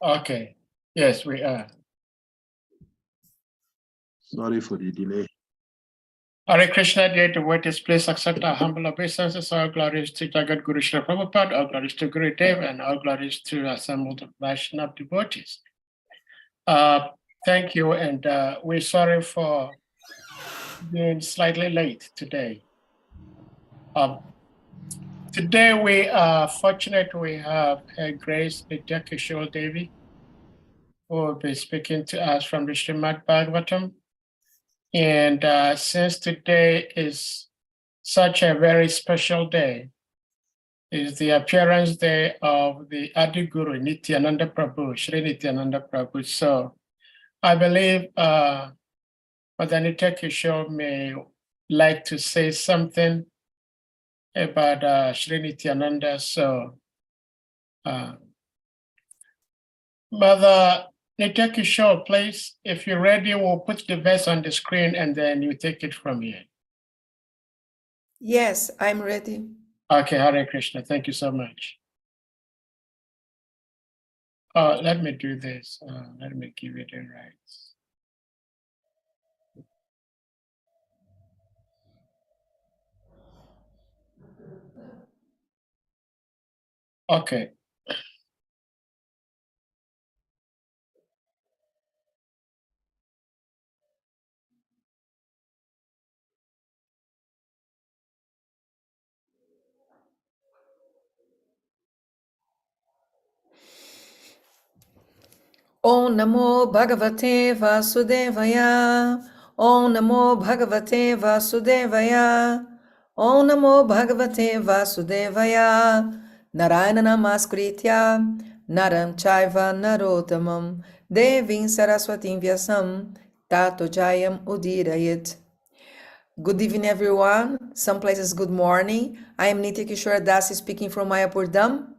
Okay. Yes, we are. Sorry for the delay. Hare Krishna, dear devotees, please accept our humble obeisances. All glories to Jagat Guru Srila Prabhupada, all glories to Guru Dev, and all glories to assembled Vaishnava devotees. Thank you, and we're sorry for being slightly late today. Today we are fortunate we have Her Grace NITYA KISHORE DEVI, who will be speaking to us from the SRIMAD BHAGAVATAM. And since today is such a very special day, is the appearance day of the Adi Guru Nityananda Prabhu, Shri Nityananda Prabhu. So I believe Mother NITYA KISHORE may like to say something about Shri Nityananda. So Mother NITYA KISHORE, please, if you're ready, we'll put the verse on the screen and then you take it from here. Yes, I'm ready. Okay, Hare Krishna, thank you so much. Let me do this. Let me give it a right. Okay. Om Namo Bhagavate Vasudevaya. Om Namo Bhagavate Vasudevaya. Om Namo Bhagavate Vasudevaya. Narayana Namaskritya. Naram Chaiva Narotamam. Devim Saraswatim Vyasam. Tato Jayam Udirayit. Good evening, everyone. Some places, good morning. I am Nitya Kishore Dasi speaking from Mayapur Dham.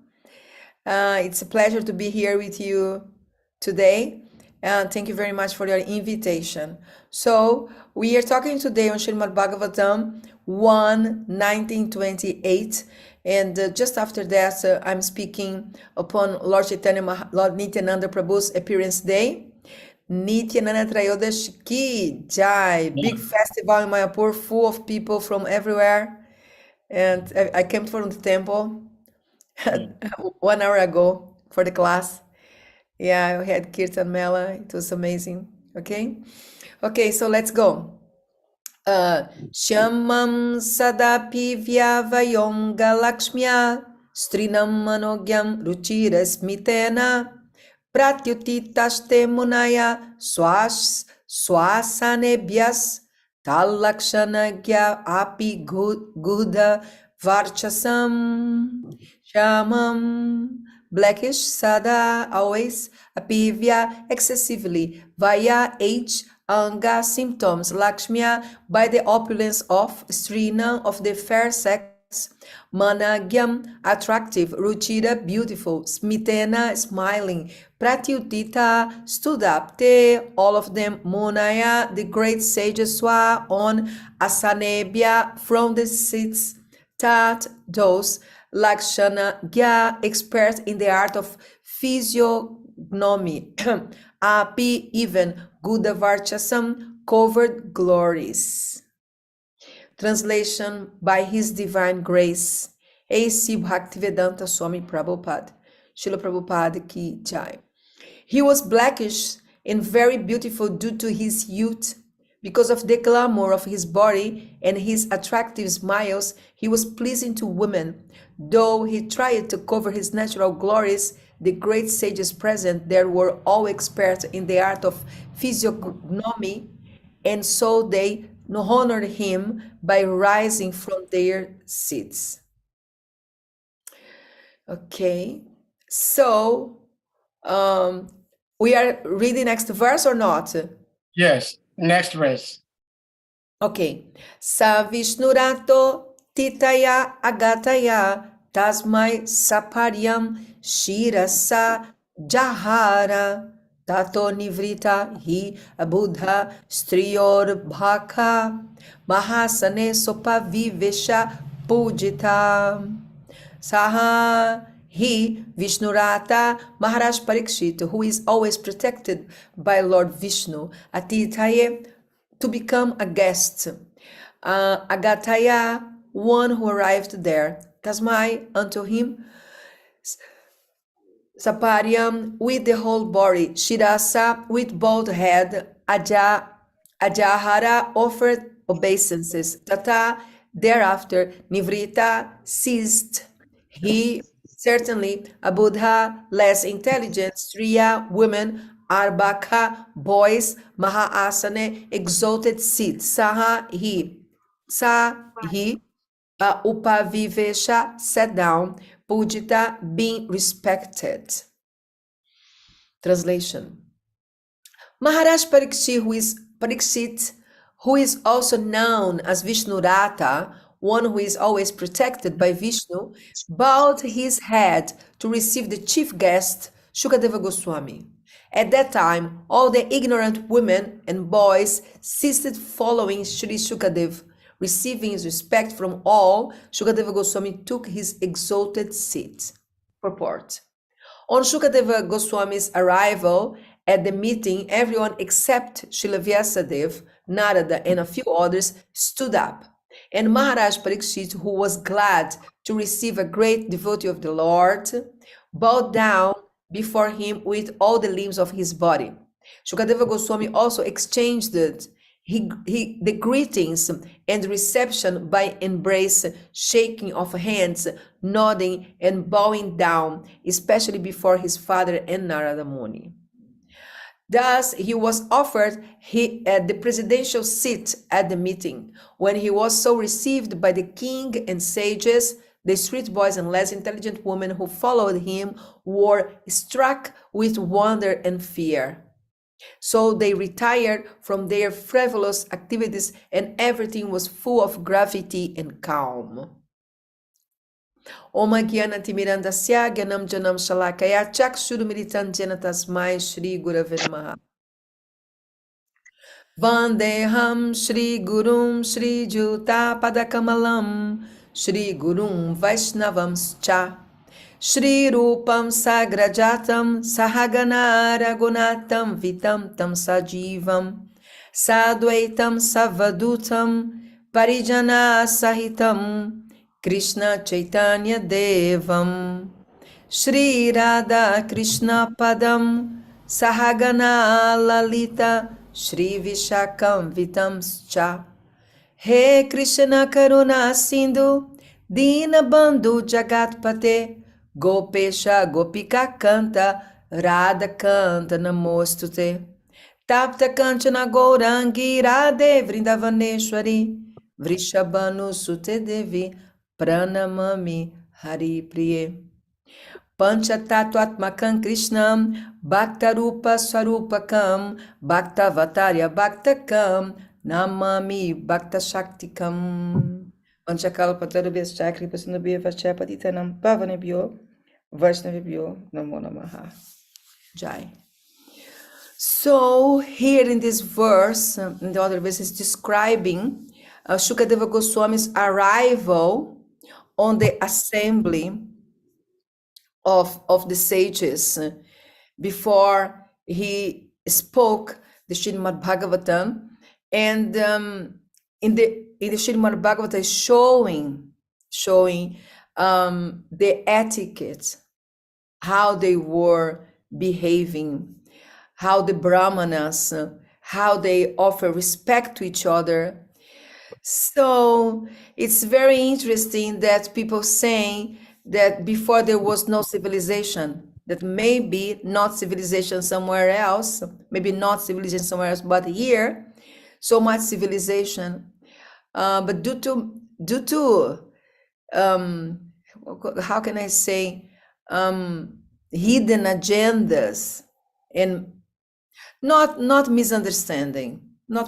It's a pleasure to be here with you today. And thank you very much for your invitation. So we are talking today on Srimad Bhagavatam 1:1928. And just after that, I'm speaking upon Lord Chaitanya, Lord Nityananda Prabhu's appearance day. Nityananda Trayodash Ki Jai. Big festival in Mayapur, full of people from everywhere. And I came from the temple 1 hour ago for the class. Yeah, we had Kirtan Mela. It was amazing. Okay, so let's go. Shyamam Sadapi Vyavayom Galakshmya Strinam Manogyam Ruchira Smitena Pratyutitaste Munaya Swasanebyas Talakshanagya Api Guda Varchasam Shamam blackish, sada, always, apivya, excessively, vaya, age, anga, symptoms, lakshmya, by the opulence of, strina, of the fair sex, managyam, attractive, ruchira, beautiful, smitena, smiling, pratyutita, stood up, te, all of them, monaya, the great sages, swa, on, asanebya, from the seats, tat, those, Lakshana Gya, expert in the art of physiognomy. Api, even Gudavarchasam, covered glories. Translation by His Divine Grace. A.C. Bhaktivedanta Swami Prabhupada. Srila Prabhupada Ki Jai. He was blackish and very beautiful due to his youth. Because of the glamour of his body and his attractive smiles, he was pleasing to women. Though he tried to cover his natural glories, the great sages present there were all experts in the art of physiognomy, and so they honored him by rising from their seats. Okay, so we are reading next verse or not? Yes, next verse. Okay. Sa Vishnurato Titaya Agataya Tasmai Saparyam Shirasa Jahara Tato Nivrita Hi Buddha Striyor Bhaka Mahasane Sopa Vivesha Pujita Saha he, Vishnurata Maharaj Parikshit, who is always protected by Lord Vishnu, Atitaye, to become a guest. Agataya, one who arrived there. Tasmai, unto him, Saparyam, with the whole body. Shirasa, with bald head. Ajahara, offered obeisances. Tata, thereafter, Nivrita, ceased. He, certainly, a Buddha, less intelligent. Striya, women. Arbaka, boys. Mahaasane, exalted seat. Saha, he. Sa, he. Upavivesha, sat down. Pujita, being respected. Translation. Maharaj Parikshit, who is also known as Vishnurata, one who is always protected by Vishnu, bowed his head to receive the chief guest, Shukadeva Goswami. At that time, all the ignorant women and boys ceased following Sri Shukadev. Receiving his respect from all, Shukadeva Goswami took his exalted seat. Purport. On Shukadeva Goswami's arrival at the meeting, everyone except Srila Vyasadeva, Narada, and a few others stood up. And Maharaj Parikshit, who was glad to receive a great devotee of the Lord, bowed down before him with all the limbs of his body. Shukadeva Goswami also exchanged the greetings and reception by embrace, shaking of hands, nodding and bowing down, especially before his father and Narada Muni. Thus, he was offered the presidential seat at the meeting. When he was so received by the king and sages, the street boys and less intelligent women who followed him were struck with wonder and fear. So they retired from their frivolous activities and everything was full of gravity and calm. Om Gyana Timirandasya Gyanam Janam Shalakaya Chakshurumiritan Jena Tasmai Shri Gurave Namaha. Vandeham Shri Gurum Shri Juta Padakamalam Shri Gurum Vaishnavamscha Shri Rupam Sagrajatam Sahagana Ragunatam Vitam Tam Sajivam Sadvaitam Savadutam Parijana Sahitam Krishna Chaitanya Devam Shri Radha Krishna Padam Sahagana Lalita Shri Vishakam Vitamscha He Krishna Karuna Sindhu Dina Bandhu Jagatpate Gopesha Gopika Canta Radha Canta Namostute Tapta Kanchana Gourangi Radhe Vrindavaneshwari Vrishabhanu Sute Devi Pranamami Hari Priye Pancha Tatuatmakam Krishnam Bhaktarupa Swarupakam Bhaktavattarya Bhaktakam Namami Bhakta Shaktikam Panchakalpatarubhyascha Kripasinubhya Vachapadithanam Pavanebhyo Vaishnavibhyo Namo Namaha. Jai. So here in this verse, in the other verse is describing Shukadeva Goswami's arrival on the assembly of the sages before he spoke the Srimad Bhagavatam, and in the Srimad Bhagavatam is showing the etiquette, how they were behaving, how the Brahmanas, how they offer respect to each other. So it's very interesting that people saying that before there was no civilization, that maybe not civilization somewhere else, maybe not civilization somewhere else, but here, so much civilization. But due to how can I say, hidden agendas and not misunderstanding, no.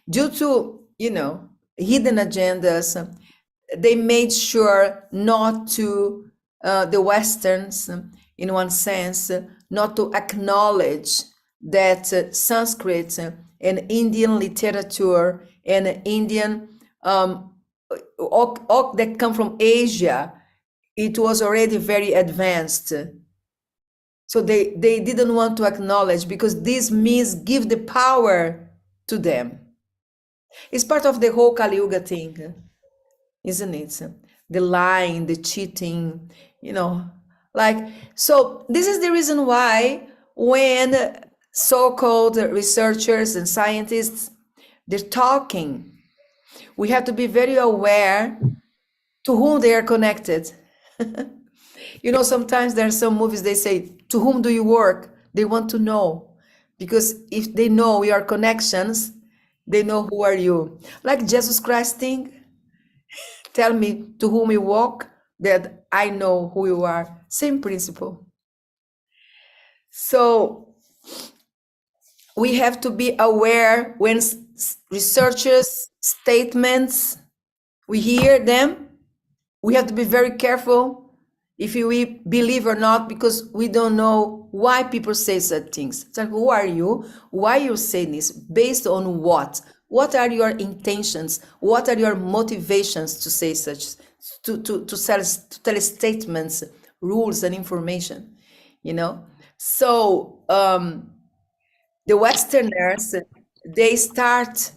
Due to, hidden agendas, they made sure not to, the Westerns, in one sense, not to acknowledge that Sanskrit and Indian literature and Indian, all that come from Asia, it was already very advanced. So they didn't want to acknowledge, because this means give the power to them. It's part of the whole Kali Yuga thing, isn't it? The lying, the cheating, so this is the reason why when so-called researchers and scientists, they're talking, we have to be very aware to whom they are connected. Sometimes there are some movies, they say, to whom do you work? They want to know, because if they know your connections, they know who are you. Like Jesus Christ thing, tell me to whom you walk, that I know who you are. Same principle. So we have to be aware when researchers' statements, we hear them, we have to be very careful if we believe or not, because we don't know why people say such things. It's like, who are you? Why you say this? Based on what? What are your intentions? What are your motivations to say such, to tell statements, rules, and information? So the Westerners, they start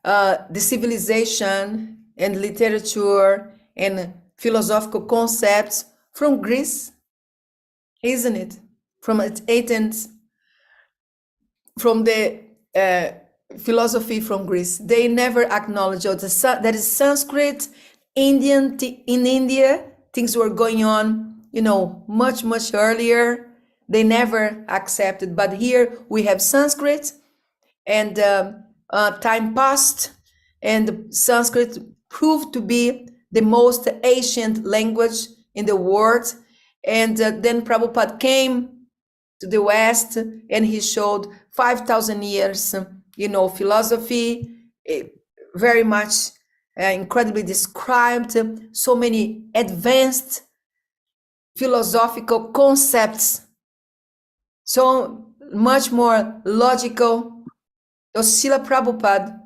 the civilization and literature and philosophical concepts from Greece, isn't it? From Athens, from the philosophy from Greece. They never acknowledge that is Sanskrit, in India, things were going on, much, much earlier. They never accepted. But here we have Sanskrit, and time passed, and Sanskrit proved to be the most ancient language in the world. And then Prabhupada came to the West, and he showed 5,000 years, philosophy, very much incredibly described, so many advanced philosophical concepts, so much more logical. So Srila Prabhupada,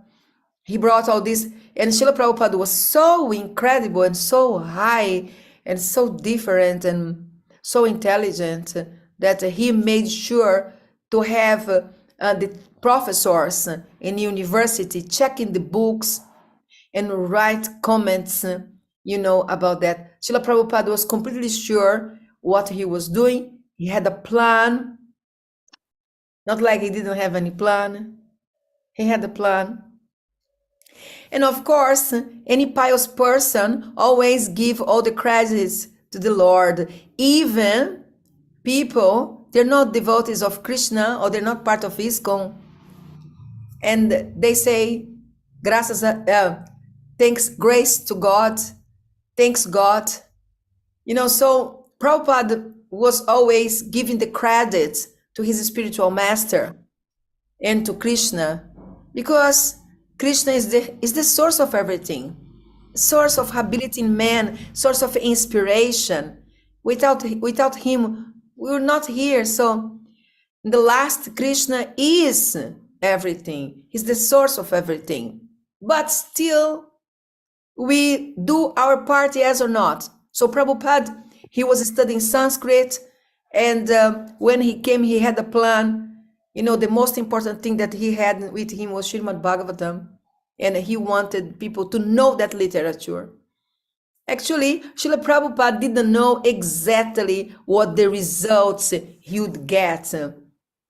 he brought all this, and Srila Prabhupada was so incredible and so high and so different and so intelligent that he made sure to have the professors in university checking the books and write comments, about that. Srila Prabhupada was completely sure what he was doing. He had a plan, not like he didn't have any plan. He had a plan. And of course, any pious person always give all the credits to the Lord. Even people, they're not devotees of Krishna, or they're not part of ISKCON, and they say, thanks, grace to God, thanks God. So Prabhupada was always giving the credit to his spiritual master and to Krishna, because Krishna is the source of everything, source of ability in man, source of inspiration. Without him, we're not here. So the last, Krishna is everything. He's the source of everything. But still, we do our part, yes or not. So Prabhupada, he was studying Sanskrit, and when he came, he had a plan. The most important thing that he had with him was SRIMAD BHAGAVATAM, and he wanted people to know that literature. Actually, Srila Prabhupada didn't know exactly what the results he would get.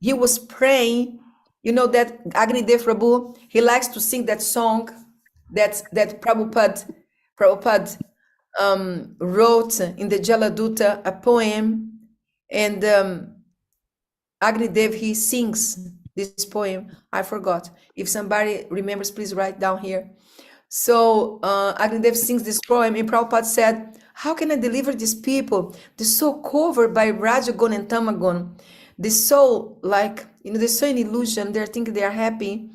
He was praying, that Agnidev Prabhu, he likes to sing that song that Prabhupada wrote in the Jaladuta, a poem, and Agnidev, he sings this poem. I forgot. If somebody remembers, please write down here. So Agnidev sings this poem, and Prabhupada said, how can I deliver these people? They're so covered by Rajagun and Tamagun. They're so they're so in illusion. They're thinking they are happy.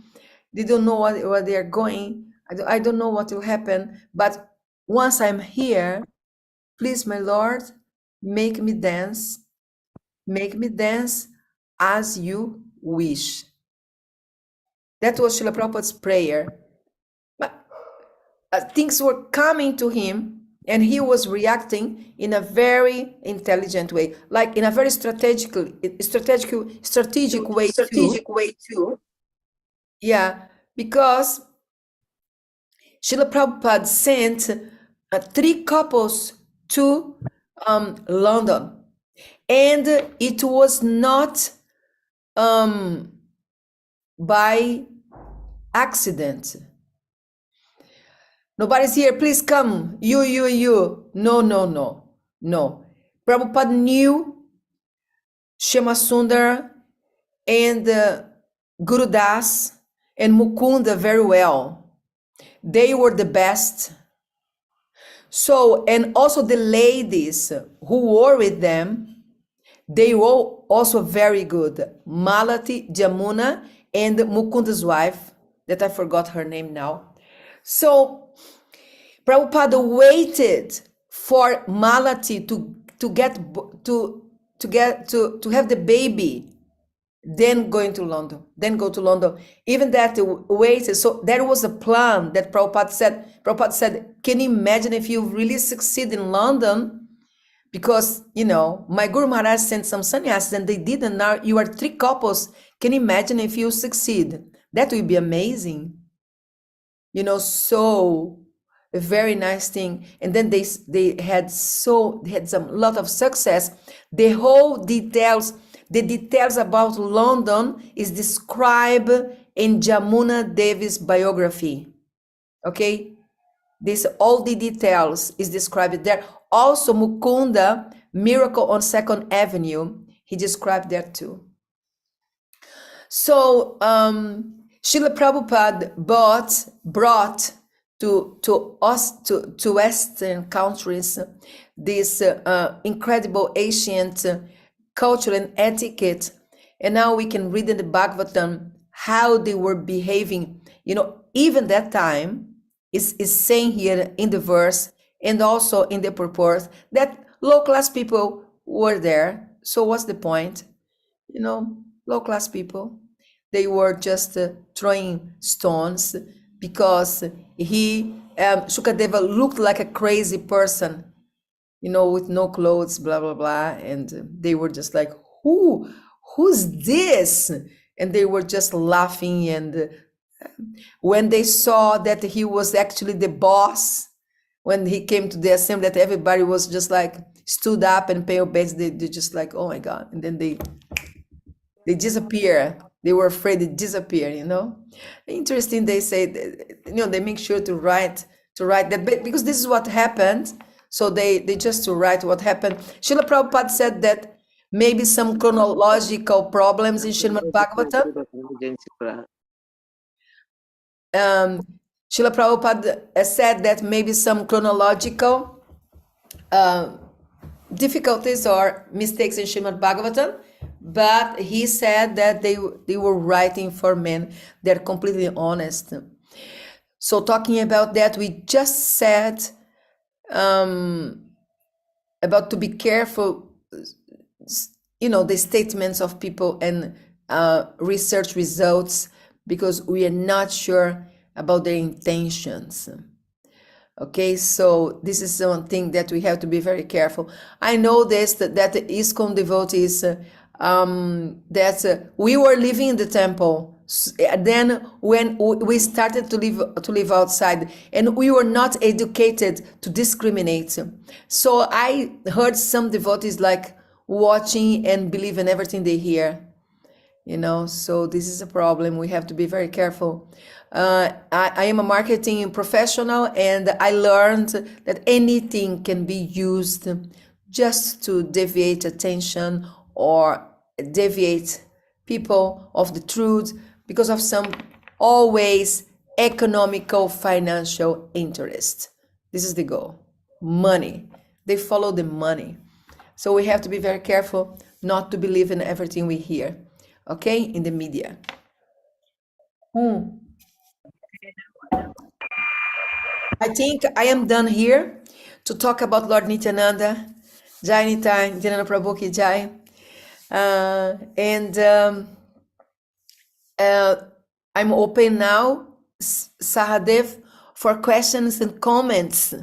They don't know where they are going. I don't know what will happen. But once I'm here, please, my Lord, make me dance as you wish. That was Srila Prabhupada's prayer. But things were coming to him, and he was reacting in a very intelligent way, like in a very strategic way too. Yeah, because Srila Prabhupada sent 3 couples to London, and it was not by accident. Nobody's here, please come. You. No. Prabhupada knew Shema Sundar and Guru Das and Mukunda very well. They were the best. So, and also the ladies who were with them, they were also very good. Malati, Jamuna, and Mukunda's wife, that I forgot her name now. So, Prabhupada waited for Malati to have the baby, then go to London. Even that waited. So there was a plan that Prabhupada said. Prabhupada said, "Can you imagine if you really succeed in London? Because my Guru Maharaj sent some sannyasis and they didn't. Now you are 3 couples. Can you imagine if you succeed? That would be amazing. So." A very nice thing. And then they had some lot of success. The details about London is described in Jamuna Devi's biography. Okay, all the details is described there. Also Mukunda, Miracle on 2nd Avenue, he described there too. So Srila Prabhupada brought to Western countries this incredible ancient culture and etiquette, and now we can read in the Bhagavatam how they were behaving. Even that time is saying here in the verse and also in the purport that low-class people were there. So what's the point? Low-class people, they were just throwing stones because Shukadeva looked like a crazy person, with no clothes, blah, blah, blah. And they were just like, who's this? And they were just laughing. And when they saw that he was actually the boss, when he came to the assembly, that everybody was just like stood up and paid obedience, they just like, oh my God. And then they disappear. They were afraid to disappear, Interesting, they say, they make sure to write that, because this is what happened. So they just to write what happened. Srila Prabhupada said that maybe some chronological problems in Srimad Bhagavatam. Srila Prabhupada said that maybe some chronological difficulties or mistakes in Srimad Bhagavatam, but he said that they were writing for men. They're completely honest. So talking about that, we just said about to be careful, the statements of people and research results, because we are not sure about their intentions. Okay, so this is something that we have to be very careful. I know this, that the ISKCON devotees, that we were living in the temple. Then when we started to live outside, and we were not educated to discriminate. So I heard some devotees like watching and believe in everything they hear. So this is a problem. We have to be very careful. I am a marketing professional, and I learned that anything can be used just to deviate attention or deviate people of the truth because of some always economical financial interest. This is the goal. Money. They follow the money. So we have to be very careful not to believe in everything we hear, okay, in the media. I think I am done here to talk about Lord Nityananda. Jai Nitai, Nityananda Prabhu ki Jai. I'm open now, Sahadev, for questions and comments.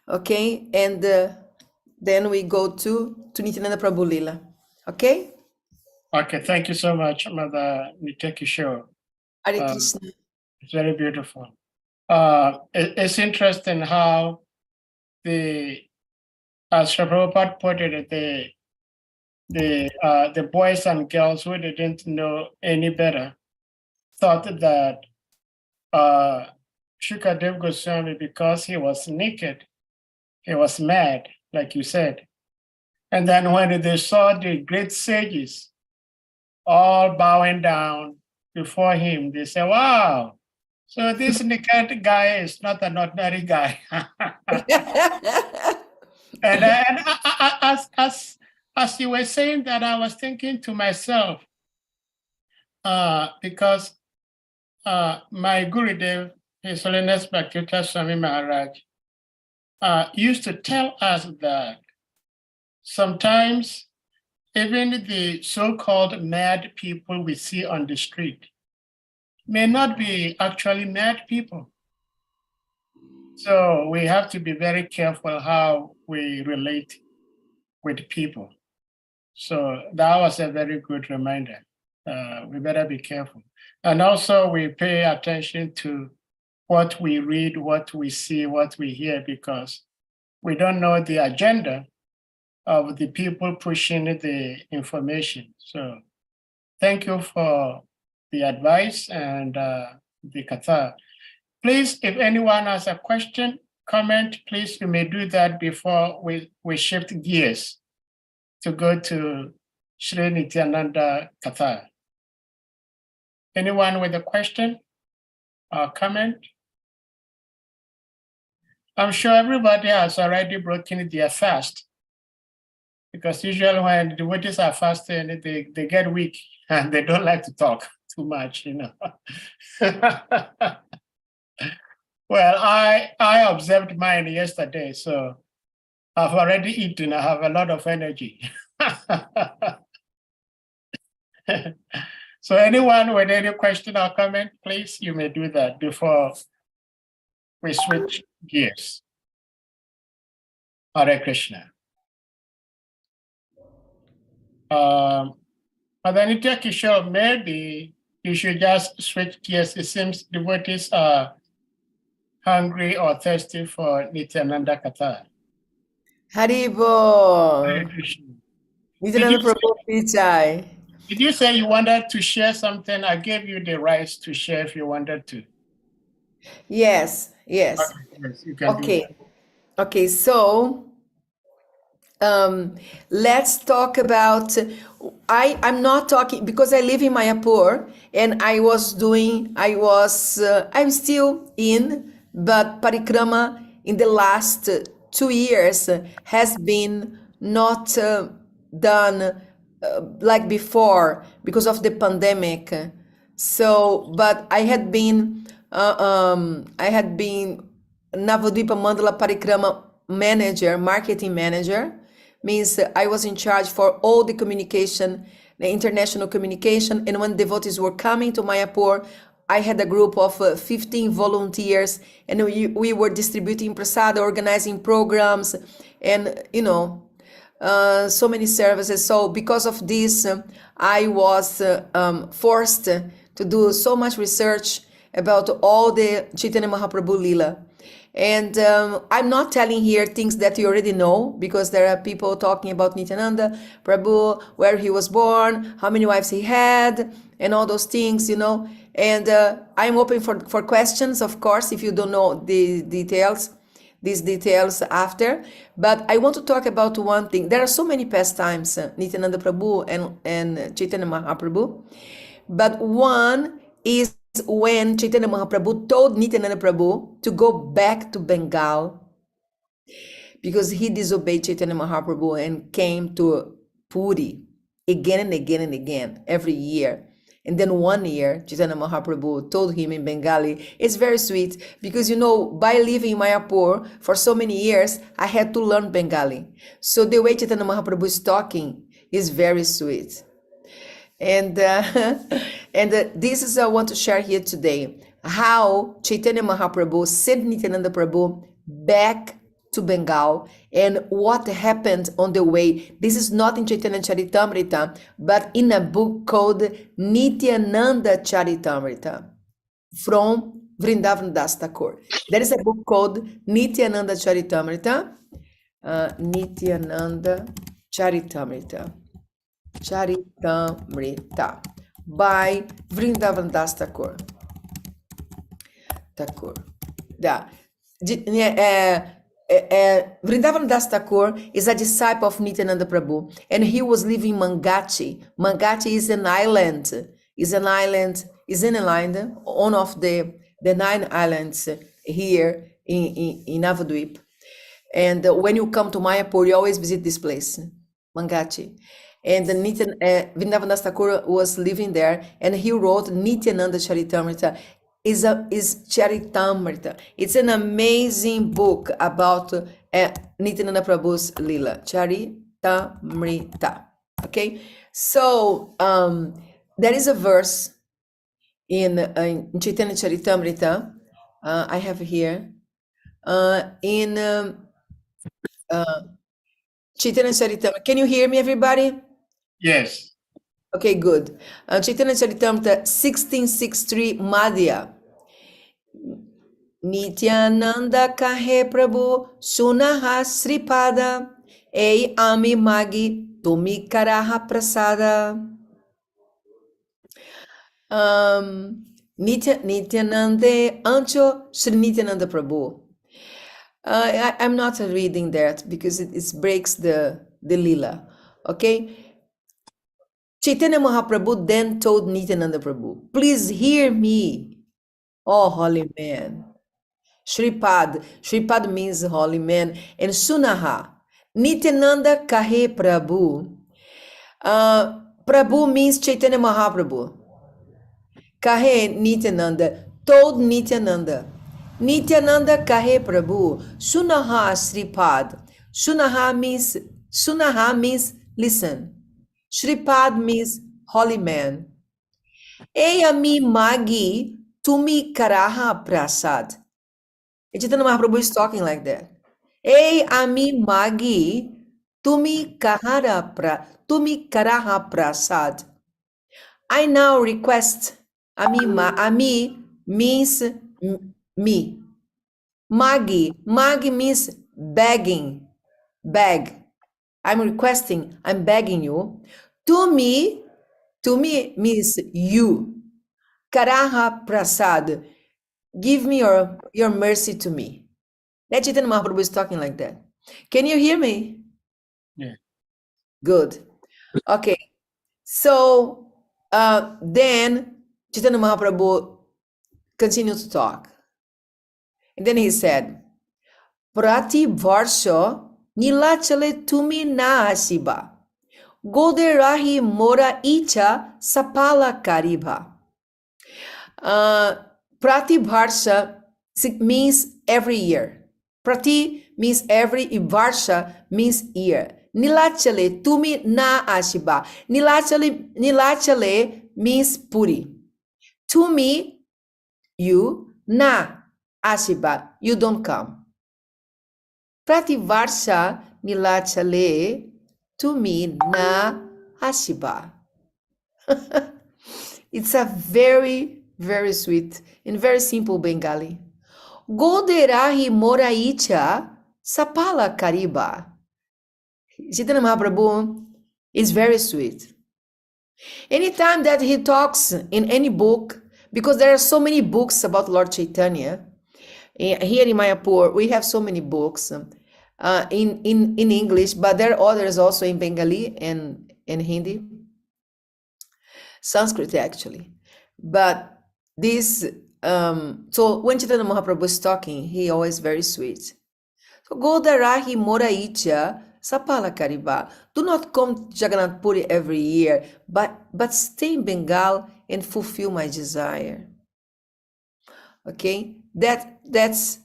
Okay, and then we go to Nityananda Prabhu Lila. Okay? Okay, thank you so much, Mother Nitya Kishore. Hare Um, Krishna. It's very beautiful. It's interesting how as Prabhupada put it, the boys and girls who didn't know any better thought that Shukadev Goswami, because he was naked, he was mad, like you said. And then when they saw the great sages all bowing down before him, they said, wow, so this naked guy is not an ordinary guy. As you were saying that, I was thinking to myself, because my Gurudev, His Holiness Bhaktivedanta Swami Maharaj, used to tell us that sometimes even the so-called mad people we see on the street may not be actually mad people. So we have to be very careful how we relate with people. So that was a very good reminder. We better be careful. And also we pay attention to what we read, what we see, what we hear, because we don't know the agenda of the people pushing the information. So thank you for the advice and the katha. Please, if anyone has a question, comment, please, you may do that before we shift gears to go to Sri Nityananda Katha. Anyone with a question or comment? I'm sure everybody has already broken their fast, because usually when the devotees are fasting, they get weak and they don't like to talk too much, you know. Well, I observed mine yesterday, so I've already eaten. I have a lot of energy. So anyone with any question or comment, please, you may do that before we switch gears. Hare Krishna. Mother Nitya Kishore, maybe you should just switch gears. It seems devotees are hungry or thirsty for Nityananda Katha. Haribo. Hare Krishna. Nityananda Prabhu Pichai. Did you say you wanted to share something? I gave you the rights to share if you wanted to. Yes. Okay, yes, you can do that. Okay, so let's talk about, I'm not talking because I live in Mayapur and I'm still in, but parikrama in the last 2 years has been not done like before because of the pandemic. So, but I had been Navadvipa Mandala Parikrama manager, marketing manager, means I was in charge for all the communication, the international communication. And when devotees were coming to Mayapur, I had a group of 15 volunteers, and we were distributing prasada, organizing programs, and so many services. So because of this, I was forced to do so much research about all the Chaitanya Mahaprabhu Lila. And I'm not telling here things that you already know, because there are people talking about Nityananda Prabhu, where he was born, how many wives he had, and all those things, And I'm open for questions, of course, if you don't know these details after. But I want to talk about one thing. There are so many pastimes, Nityananda Prabhu and Chaitanya Mahaprabhu. But one is when Chaitanya Mahaprabhu told Nityananda Prabhu to go back to Bengal because he disobeyed Chaitanya Mahaprabhu and came to Puri again and again and again every year. And then one year, Chaitanya Mahaprabhu told him in Bengali, it's very sweet because, by living in Mayapur for so many years, I had to learn Bengali. So the way Chaitanya Mahaprabhu is talking is very sweet. And this is I want to share here today, how Chaitanya Mahaprabhu sent Nityananda Prabhu back to Bengal and what happened on the way. This is not in Chaitanya Charitamrita, but in a book called Nityananda Charitamrita from Vrindavan Das Thakur. There is a book called Nityananda Charitamrita. Nityananda Charitamrita. Charitamrita by Vrindavan Das Thakur. Yeah. Vrindavan Das Thakur is a disciple of Nityananda Prabhu, and he was living in Mangachi. Mangachi is an island. One of the 9 islands here in Navadvip. And when you come to Mayapur, you always visit this place, Mangachi. And Vrindavan Das Thakur was living there, and he wrote Nityananda Charitamrita. Is Charitamrita. It's an amazing book about Nityananda Prabhu's Leela. Charitamrita. Okay, so there is a verse in Chaitanya Charitamrita. I have here in Chaitanya Charitamrita. Can you hear me, everybody? Yes. Okay, good. Chaitanya Charitamrita 1663 Madhya. Nityananda kahe Prabhu sunaha sripada ei ami magi tumi karaha prasada. Nityananda ancho Sri Nityananda Prabhu. I'm not reading that because it breaks the lila. Okay. Chaitanya Mahaprabhu then told Nityananda Prabhu, please hear me, oh holy man. Shripad means holy man, and Sunaha. Nityananda kahe Prabhu. Prabhu means Chaitanya Mahaprabhu. Kahe Nityananda, told Nityananda. Nityananda kahe Prabhu. Sunaha Shripad. Sunaha means listen. Shripad means holy man. Ei ami magi tumi karaha prasad. Chaitanya Mahaprabhu is talking like that. Ei ami magi tumi karaha prasad. I now request. Ami means me. Magi means begging. Beg. I'm requesting, I'm begging you. To me means you. Karaha prasad. Give me your mercy to me. That Chaitanya Mahaprabhu is talking like that. Can you hear me? Yeah. Good. Okay. So then Chaitanya Mahaprabhu continued to talk. And then he said, Prati Varsha Nilachale tumi na asiba. Gode rahi mora icha sapala kariba. Prati Varsha means every year. Prati means every, Varsha means year. Nilachale tumi na asiba. Nilachale means puri. Tumi, you, na asiba, you don't come. Prativarsha nilachale tumi na asiba. It's a very, very sweet and very simple Bengali. Goderahi moraicha sapala kariba. Chaitanya Mahaprabhu is very sweet. Anytime that he talks in any book, because there are so many books about Lord Chaitanya, here in Mayapur, we have so many books in English, but there are others also in Bengali and in Hindi, Sanskrit actually. But this, so when Chaitanya Mahaprabhu is talking, he always very sweet. So Godarahi Moraicha Sapala Kariba. Do not come to Jagannath Puri every year, but stay in Bengal and fulfill my desire. Okay, that's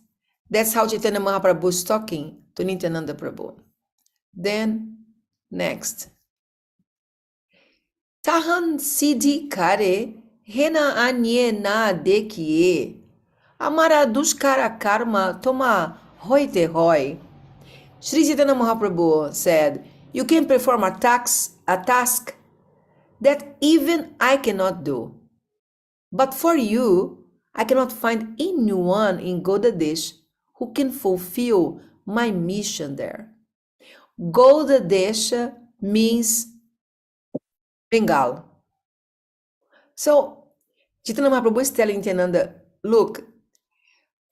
how Chaitanya Mahaprabhu is talking to Nityananda Prabhu. Then next, Tahan Siddhi Kare Hena Anye Na Dekhiye Amara Dushkara Karma Toma Hoite Hoi. Sri Chaitanya Mahaprabhu said, you can perform a task that even I cannot do. But for you, I cannot find anyone in Godadesh who can fulfill my mission there. Godadesh means Bengal. So Chaitanya Mahaprabhu is telling Nityananda, look,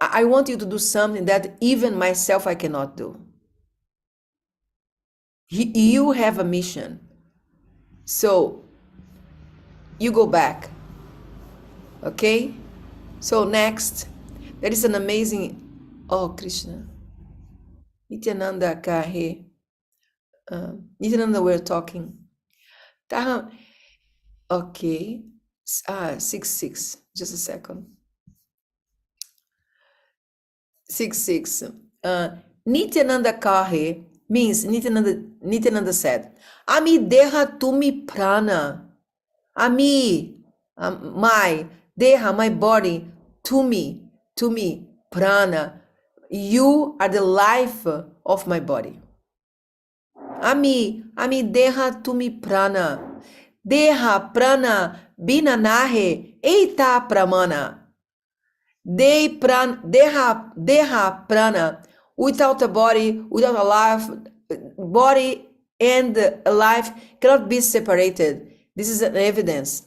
I want you to do something that even myself I cannot do. You have a mission. So you go back. Okay? So next, there is an amazing, oh Krishna, Nityananda KHARE, Nityananda we're talking. Okay, 6-6, just a second. 6-6. Nityananda KHARE means Nityananda said, Ami deha tumi prana. Ami, my deha, my body, tumi, prana. You are the life of my body. Ami deha tumi prana. Deha prana binanahe eita pramana. Deha prana, without a body, without a life, body and a life cannot be separated. This is an evidence.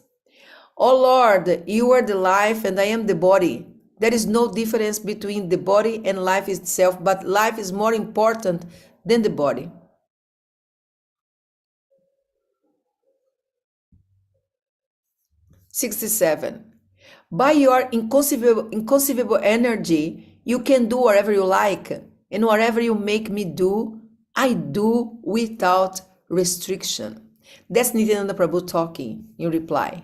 Oh Lord, you are the life and I am the body. There is no difference between the body and life itself, but life is more important than the body. "67. By your inconceivable energy, you can do whatever you like, and whatever you make me do, I do without restriction." That's Nityananda Prabhu talking in reply.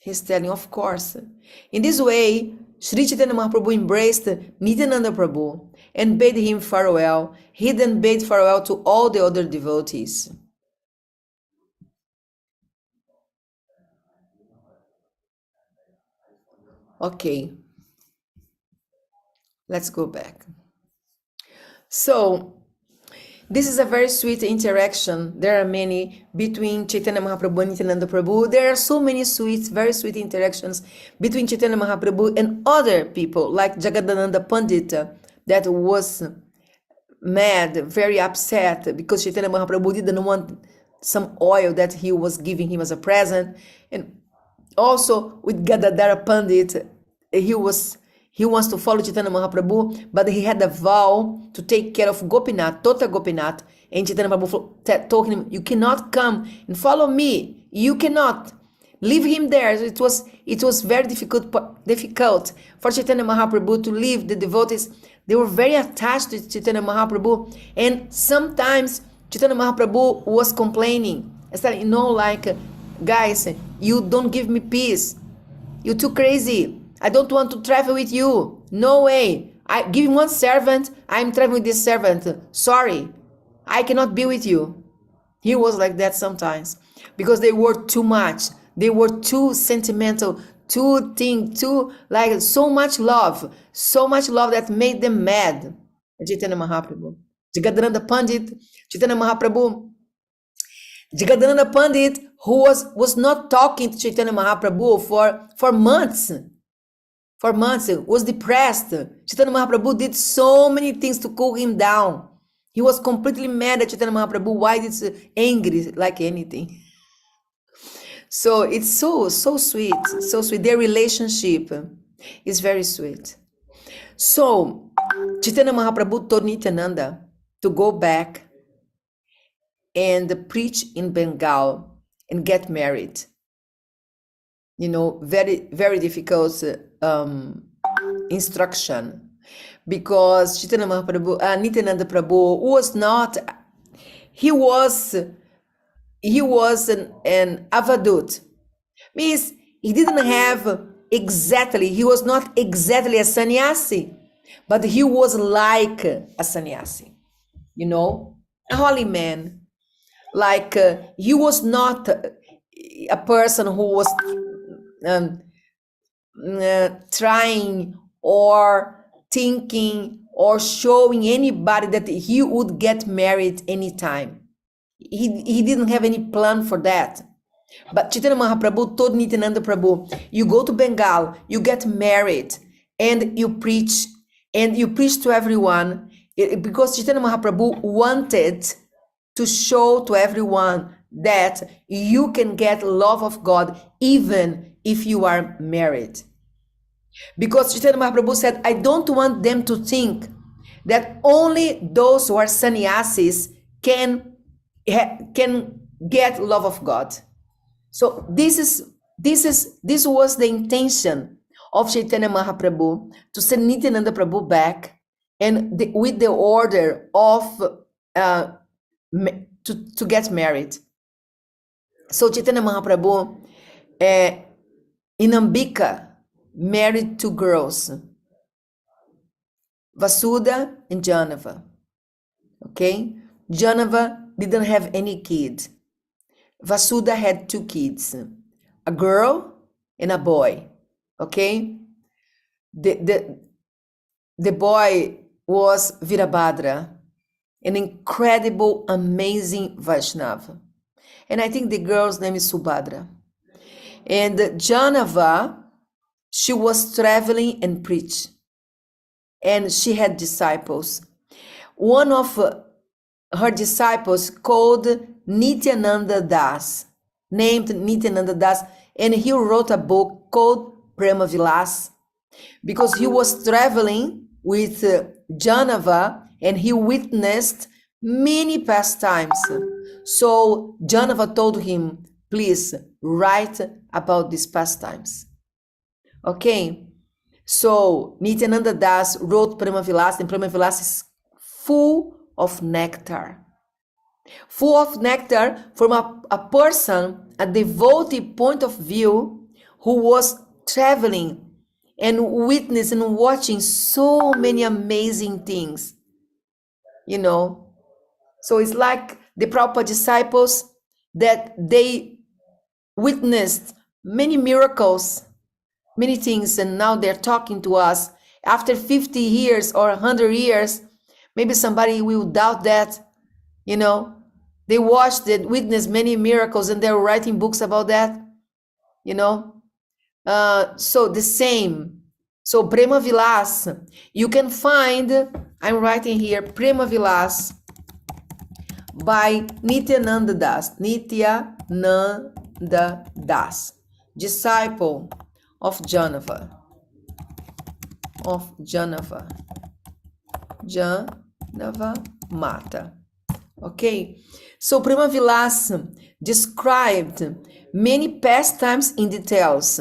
He's telling, of course. In this way, Sri Chaitanya Mahaprabhu embraced Nityananda Prabhu and bade him farewell. He then bade farewell to all the other devotees. Okay, let's go back. So, this is a very sweet interaction. There are many between Chaitanya Mahaprabhu and Nityananda Prabhu. There are so many sweet, very sweet interactions between Chaitanya Mahaprabhu and other people, like Jagadananda Pandit, that was mad, very upset because Chaitanya Mahaprabhu didn't want some oil that he was giving him as a present. And also with Gadadhara Pandit, he wants to follow Chaitanya Mahaprabhu, but he had a vow to take care of Gopinath, Tota Gopinath, and Chaitanya Mahaprabhu told him, you cannot come and follow me. You cannot. Leave him there. So it was very difficult for Chaitanya Mahaprabhu to leave the devotees. They were very attached to Chaitanya Mahaprabhu, and sometimes Chaitanya Mahaprabhu was complaining. I said, guys, you don't give me peace. You're too crazy. I don't want to travel with you. No way. I give one servant. I'm traveling with this servant. Sorry, I cannot be with you. He was like that sometimes because they were too much. They were too sentimental, too like so much love that made them mad. Chaitanya Mahaprabhu, Jagadananda Pandit, Chaitanya Mahaprabhu, Jagadananda Pandit, who was not talking to Chaitanya Mahaprabhu for months. For months, was depressed. Chaitanya Mahaprabhu did so many things to cool him down. He was completely mad at Chaitanya Mahaprabhu. Why is angry like anything? So it's so sweet, so sweet. Their relationship is very sweet. So Chaitanya Mahaprabhu told Nityananda to go back and preach in Bengal and get married. Very, very difficult instruction, because Chaitanya Mahaprabhu, Nityananda Prabhu was not, he was an avadut. Means he didn't have exactly, he was not exactly a sannyasi, but he was like a sannyasi, a holy man. Like he was not a person who was trying or thinking or showing anybody that he would get married anytime. He didn't have any plan for that. But Chaitanya Mahaprabhu told Nityananda Prabhu, you go to Bengal, you get married, and you preach to everyone, because Chaitanya Mahaprabhu wanted to show to everyone that you can get love of God even if you are married. Because Chaitanya Mahaprabhu said, I don't want them to think that only those who are sannyasis can get love of God. So this was the intention of Chaitanya Mahaprabhu, to send Nityananda Prabhu back, and with the order of to get married. So Chaitanya Mahaprabhu in Ambika married two girls, Vasudha and Janava. Okay, Janava didn't have any kid. Vasudha had two kids, a girl and a boy. Okay, the boy was Virabhadra, an incredible, amazing Vaishnava. And I think the girl's name is Subhadra. And Janava, she was traveling and preached. And she had disciples. One of her disciples called Nityananda Das, named Nityananda Das, and he wrote a book called Prema Vilas, because he was traveling with Janava and he witnessed many pastimes. So Janava told him, please write about these pastimes. Okay, so Nityananda Das wrote Prema Vilas, and Prema Vilas is full of nectar. Full of nectar from a person, a devotee point of view, who was traveling and witnessing and watching so many amazing things, you know. So it's like the Prabhupada disciples, that they witnessed many miracles, many things, and now they're talking to us after 50 years or 100 years. Maybe somebody will doubt that, you know. They watched and witnessed many miracles, and they're writing books about that, you know. So the same. So Prema Vilas, you can find, I'm writing here, Prema Vilas by Nityananda Das, Nityananda Das, disciple of Janava, Janava Mata. Okay, so Prema Vilas described many pastimes in details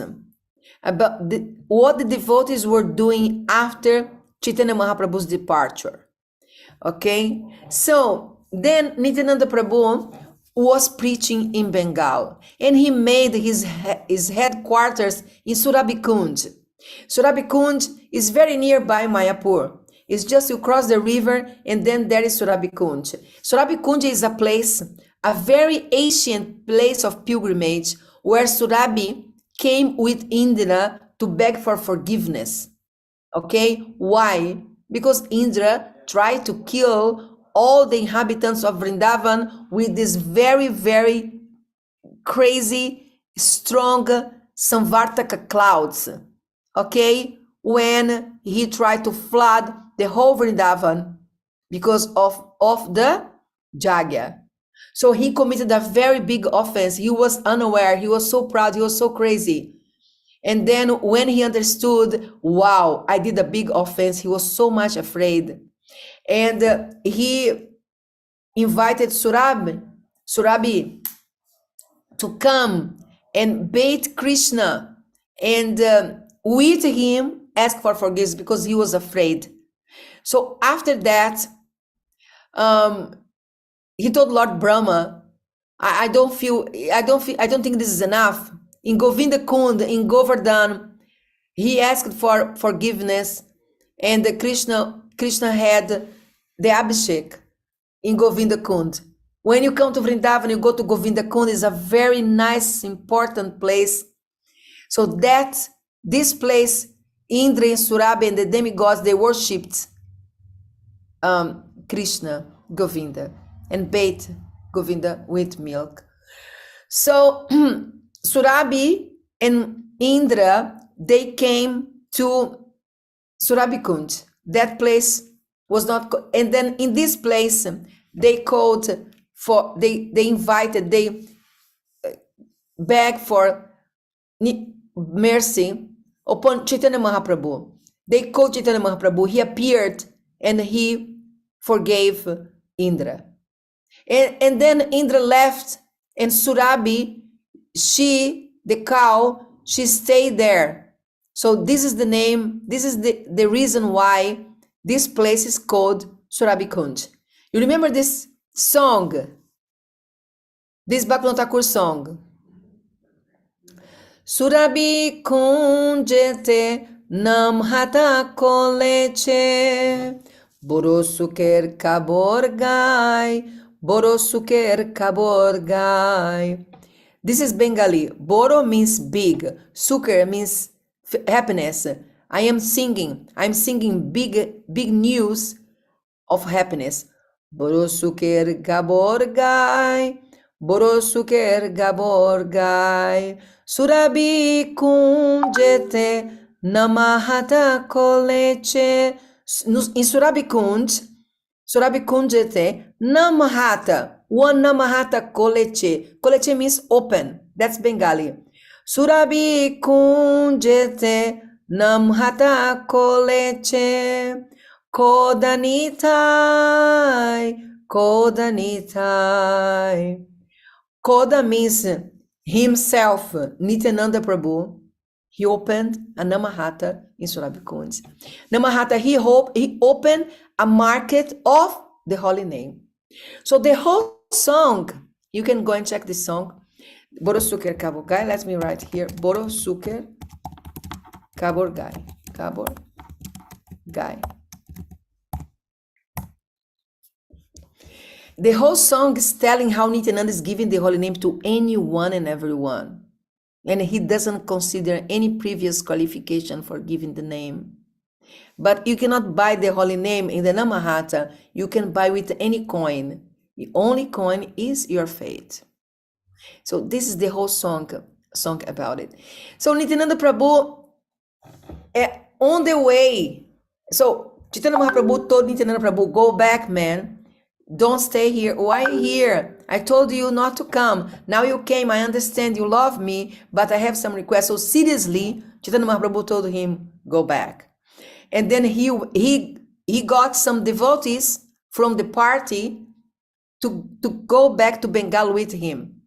about what the devotees were doing after Chaitanya Mahaprabhu's departure. Okay, so then Nityananda Prabhu was preaching in Bengal, and he made his headquarters in Surabikund. Surabikund is very nearby Mayapur. It's just you cross the river, and then there is Surabikund. Surabikund is a place, a very ancient place of pilgrimage, where Surabhi came with Indra to beg for forgiveness. Okay, why? Because Indra tried to kill all the inhabitants of Vrindavan with these very, very crazy, strong Samvartaka clouds. Okay, when he tried to flood the whole Vrindavan because of the Jagya. So he committed a very big offense. He was unaware. He was so proud. He was so crazy. And then when he understood, wow, I did a big offense, he was so much afraid. And he invited Surabhi to come and bait Krishna and with him ask for forgiveness, because he was afraid. So after that, he told Lord Brahma, I don't think this is enough. In Govinda Kund, in Govardhan, he asked for forgiveness, and Krishna had the Abhishek in Govinda Kund. When you come to Vrindavan, you go to Govinda Kund. It's a very nice, important place. So this place, Indra and Surabhi and the demigods, they worshipped Krishna, Govinda, and bathe Govinda with milk. So Surabhi and Indra, they came to Surabhikund. That place was not, and then in this place they called for, they invited, they begged for mercy upon Chaitanya Mahaprabhu. They called Chaitanya Mahaprabhu. He appeared and he forgave Indra. And then Indra left, and Surabhi, she, the cow, she stayed there. So this is the name, this is the reason why this place is called Surabhikund. You remember this song, this Bhaktivinoda Thakur song? Surabhikundjete namhata koleche, borosuker kaborgai, borosuker kaborgai. This is Bengali. Boro means big. Suker means happiness. I'm singing big news of happiness. Borosuker gaborgai, borosuker gaborgai. Surabhikundjete namahata koleche. In Surabhikundjete namahata. One namahata koleche. Koleche means open. That's Bengali. Surabhikundjete namhata koleche. Kodanitai. Kodanitai. Koda means himself. Nityananda Prabhu, he opened a namahata in Surabhikund. Namahata, he opened a market of the holy name. So the whole song, you can go and check this song. Borosuker Kaborgai. Let me write here. Borosuker Kaborgai. Kaborgai. The whole song is telling how Nityananda is giving the holy name to anyone and everyone. And he doesn't consider any previous qualification for giving the name. But you cannot buy the holy name in the Namahata. You can buy with any coin. The only coin is your faith. So this is the whole song about it. So Nityananda Prabhu, on the way, so Chaitanya Mahaprabhu told Nityananda Prabhu, go back, man. Don't stay here. Why here? I told you not to come. Now you came. I understand you love me, but I have some requests. So seriously, Chaitanya Mahaprabhu told him, go back. And then he got some devotees from the party to go back to Bengal with him.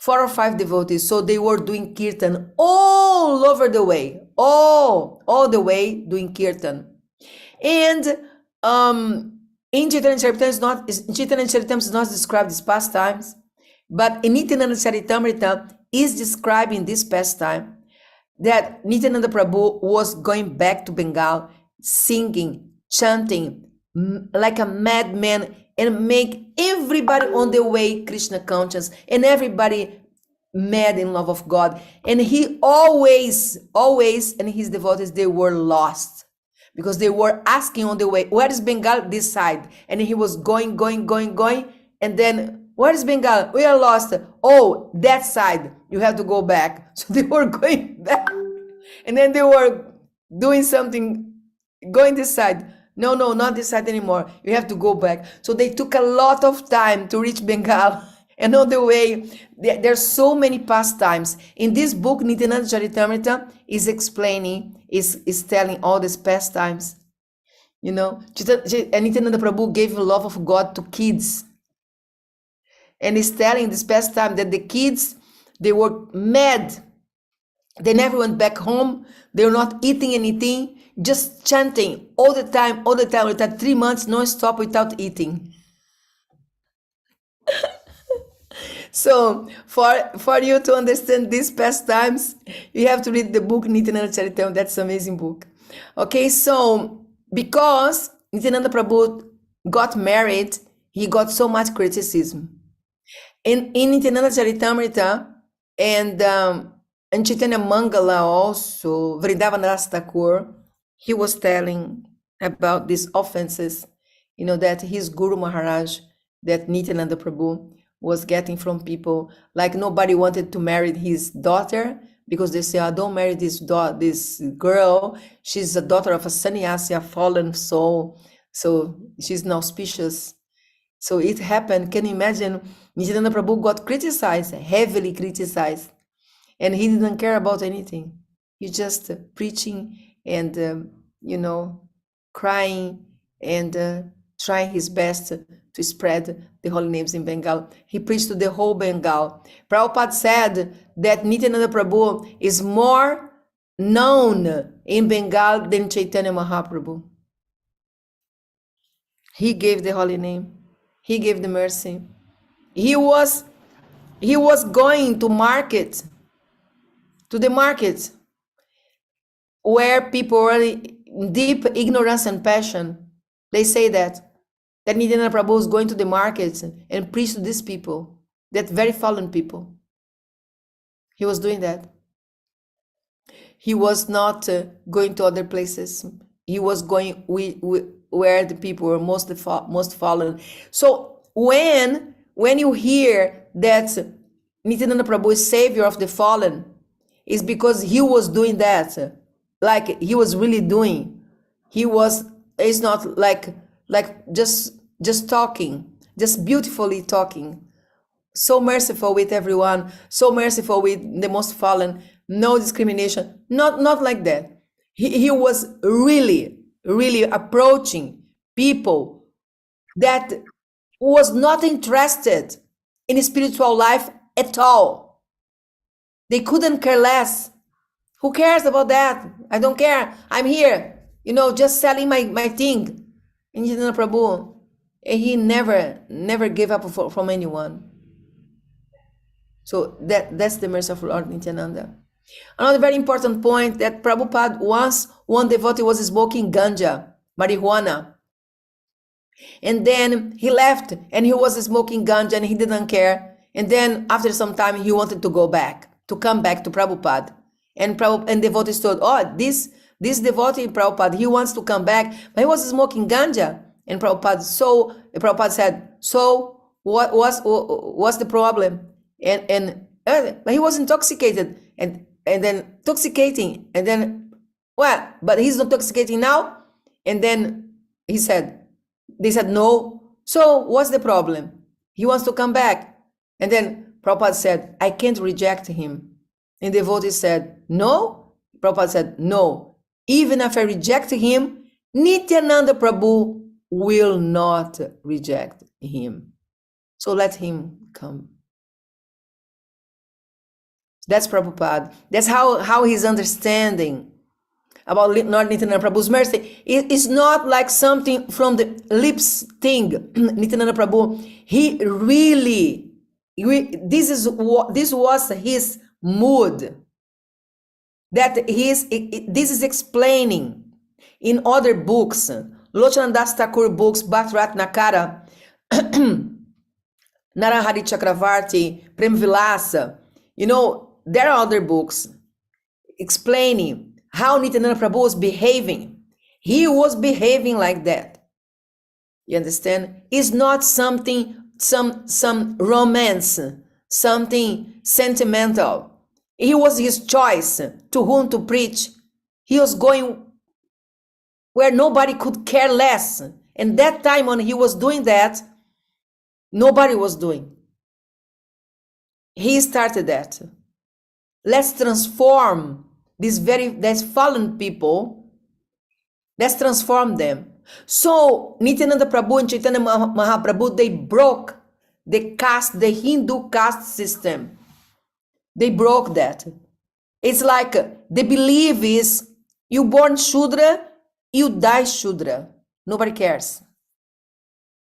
4 or 5 devotees. So they were doing kirtan all over the way, all the way doing kirtan. And in Chaitanya Charitamrita is not described these pastimes, but in Nityananda Charitamrita is describing this pastime, that Nityananda Prabhu was going back to Bengal, singing, chanting like a madman, and make everybody on the way Krishna conscious, and everybody mad in love of God. And he always, and his devotees, they were lost. Because they were asking on the way, where is Bengal? This side. And he was going. And then, where is Bengal? We are lost. Oh, that side. You have to go back. So they were going back. And then they were doing something, going this side. No, not this side anymore. You have to go back. So they took a lot of time to reach Bengal. And on the way, there's so many pastimes. In this book, Nityananda Charitamrita is explaining, is telling all these pastimes. You know, Nityananda Prabhu gave the love of God to kids. And he's telling this pastime that the kids, they were mad. They never went back home. They were not eating anything, just chanting all the time, without 3 months, non-stop, without eating. So for you to understand these pastimes, you have to read the book Nityananda Charitamrita. That's an amazing book. Okay, so because Nityananda Prabhu got married, he got so much criticism. In Nityananda Charitamrita and Chaitanya Mangala also, Vrindavan Rasa Thakur, he was telling about these offenses you know, that his Guru Maharaj, that Nityananda Prabhu was getting from people, like nobody wanted to marry his daughter because they say, oh, don't marry this girl. She's a daughter of a sannyasi, a fallen soul. So she's inauspicious. So it happened. Can you imagine? Nityananda Prabhu got criticized, heavily criticized, and he didn't care about anything. He just preaching and, you know, crying and trying his best to spread the holy names in Bengal. He preached to the whole Bengal. Prabhupada said that Nityananda Prabhu is more known in Bengal than Chaitanya Mahaprabhu. He gave the holy name. He gave the mercy. He was going to the market where people are in deep ignorance and passion. They say that Nityananda Prabhu is going to the markets and preach to these people, that very fallen people. He was doing that. He was not going to other places. He was going where the people were most fallen. So when you hear that Nityananda Prabhu is savior of the fallen, it's because he was doing that, like he was really doing. It's not like just talking, just beautifully talking. So merciful with everyone, so merciful with the most fallen, no discrimination, not like that. He was really approaching people that was not interested in spiritual life at all. They couldn't care less. Who cares about that? I don't care. I'm here, you know, just selling my thing. And Nityananda Prabhu, he never gave up from anyone. So that's the mercy of Lord Nityananda. Another very important point, that Prabhupada, once one devotee was smoking ganja, marijuana, and then he left and he was smoking ganja and he didn't care. And then after some time he wanted to come back to Prabhupada. And devotees told, oh, this devotee Prabhupada, he wants to come back, but he was smoking ganja. And Prabhupada said, so what's the problem? But he was intoxicated and then intoxicating, and then, well, but he's not intoxicating now. And then they said no. So what's the problem? He wants to come back. And then Prabhupada said, I can't reject him. And the devotee said, no. Prabhupada said, no. Even if I reject him, Nityananda Prabhu will not reject him. So let him come. That's Prabhupada. That's how he's understanding about Lord Nityananda Prabhu's mercy. It's not like something from the lips thing. Nityananda Prabhu, this was his mood. This is explaining in other books, Lochananda Thakur books, Bharat Nakara, Narahari Chakravarti, Prem Vilasa. You know, there are other books explaining how Nityananda Prabhu was behaving. He was behaving like that. You understand? It's not something, some romance, something sentimental. It was his choice to whom to preach. He was going where nobody could care less. And that time when he was doing that, nobody was doing. He started that. Let's transform these fallen people. Let's transform them. So Nityananda Prabhu and Chaitanya Mahaprabhu, they broke the Hindu caste system. They broke that. It's like the belief is, you born Shudra, you die Shudra. Nobody cares.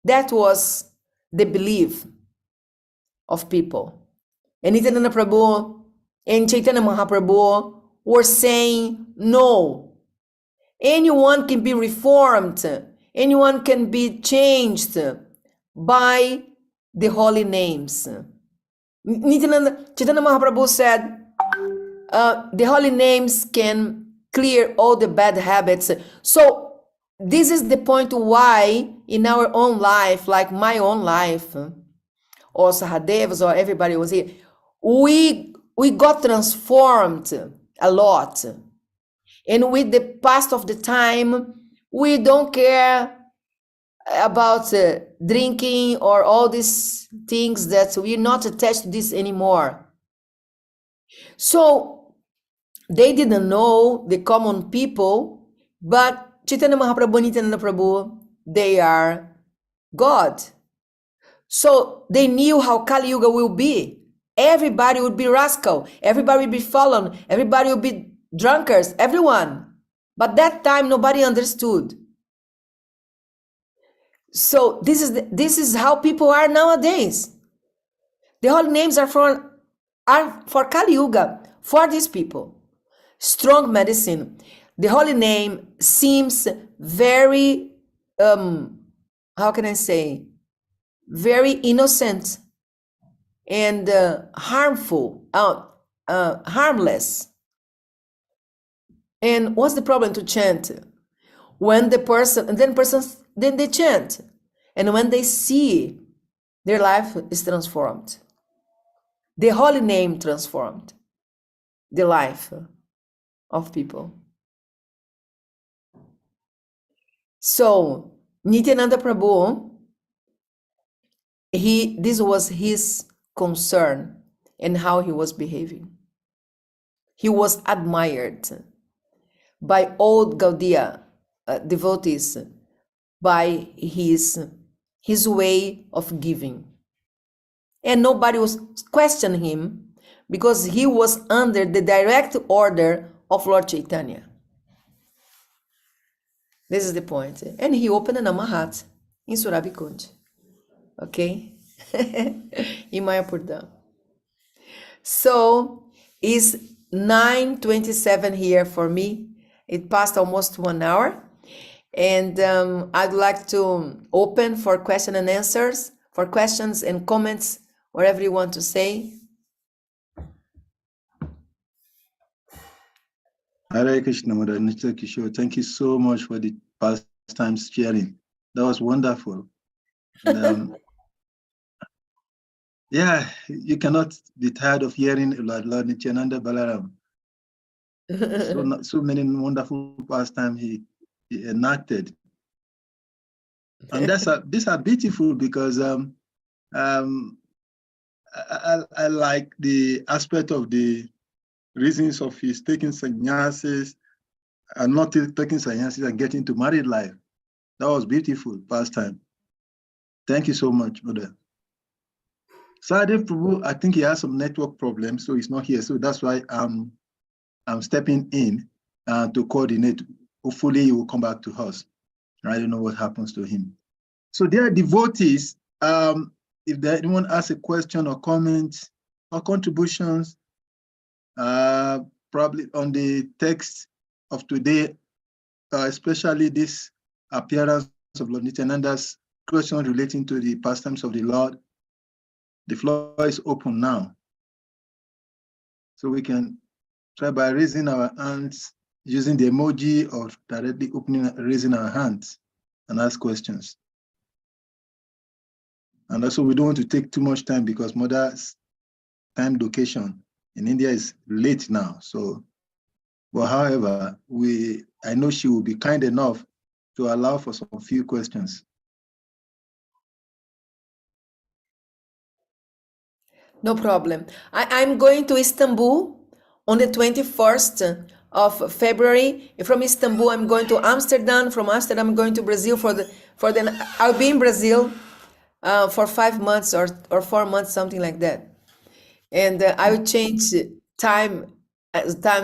That was the belief of people. And Nityananda Prabhu and Chaitanya Mahaprabhu were saying, no, anyone can be reformed, anyone can be changed by the holy names. Chaitanya Mahaprabhu said, the holy names can clear all the bad habits. So this is the point why in our own life, like my own life, or Sahadeva's, or everybody was here, we got transformed a lot. And with the pass of the time, we don't care about drinking or all these things, that we're not attached to this anymore. So they didn't know, the common people, but Chaitanya Mahaprabhu and Nityananda Prabhu, they are God. So they knew how Kali Yuga will be. Everybody would be rascal, everybody would be fallen, everybody would be drunkards, everyone. But that time nobody understood. So this is how people are nowadays. The holy names are for Kali Yuga, for these people. Strong medicine. The holy name seems very, how can I say, very innocent and harmful, harmless. And what's the problem to chant? When the person, and then they chant, and when they see, their life is transformed. The holy name transformed the life of people. So Nityananda Prabhu, this was his concern and how he was behaving. He was admired by old Gaudiya devotees by his way of giving. And nobody was questioning him because he was under the direct order of Lord Chaitanya. This is the point. And he opened a Namahat in Surabikund. Okay? In Mayapur. So it's 9:27 here for me. It passed almost 1 hour. And I'd like to open for question and answers, for questions and comments, whatever you want to say. Hare Krishna, Mother Nitya Kishore. Thank you so much for the pastimes sharing. That was wonderful. And, yeah, you cannot be tired of hearing Lord Nityananda Balaram. So many wonderful pastimes he enacted. And these are beautiful because I like the aspect of the reasons of his taking sannyasis and not taking sannyasis and getting to married life. That was beautiful pastime. Thank you so much, Mother. Sahadev Prabhu, I think he has some network problems, so he's not here. So that's why I'm stepping in to coordinate. Hopefully he will come back to us. I don't know what happens to him. So there are devotees. If anyone has a question or comment or contributions, probably on the text of today, especially this appearance of Lord Nityananda's question relating to the pastimes of the Lord, the floor is open now. So we can try by raising our hands, using the emoji, or directly raising our hands and ask questions. And also, we don't want to take too much time because Mother's time location in India is late now. So, but however, I know she will be kind enough to allow for some few questions. No problem. I'm going to Istanbul on the 21st of February. From Istanbul, I'm going to Amsterdam. From Amsterdam, I'm going to Brazil I'll be in Brazil for 5 months or 4 months, something like that. And I will change time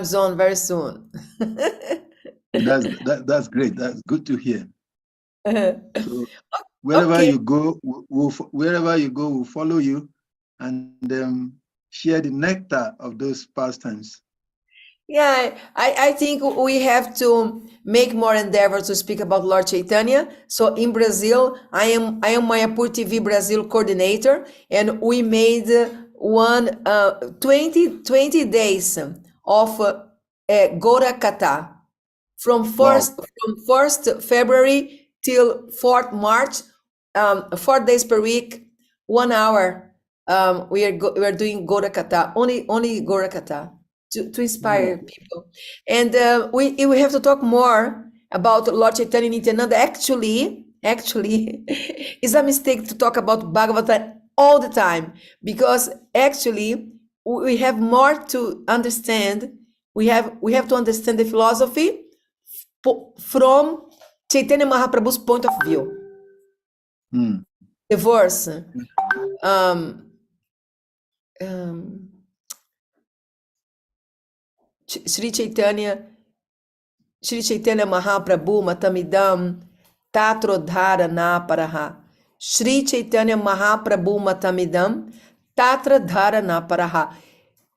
zone very soon. That's great. That's good to hear. So wherever you go, we'll follow you and share the nectar of those pastimes. Yeah, I think we have to make more endeavors to speak about Lord Chaitanya. So in Brazil, I am Mayapur TV Brazil coordinator, and we made 20 days of Gora Kata from 1st February till 4th March, 4 days per week, 1 hour. We are doing Gora Kata, only Gora Kata to inspire people. And we have to talk more about Lord Chaitanya Nityananda. Actually, it's a mistake to talk about Bhagavatam all the time, because actually we have more to understand. We have to understand the philosophy from Chaitanya Mahaprabhu's point of view. The verse, Sri Chaitanya Mahaprabhu Matamidam Tatrodhara na paraha. Sri Chaitanya Mahaprabhu Matamidam Tatrodhara na paraha.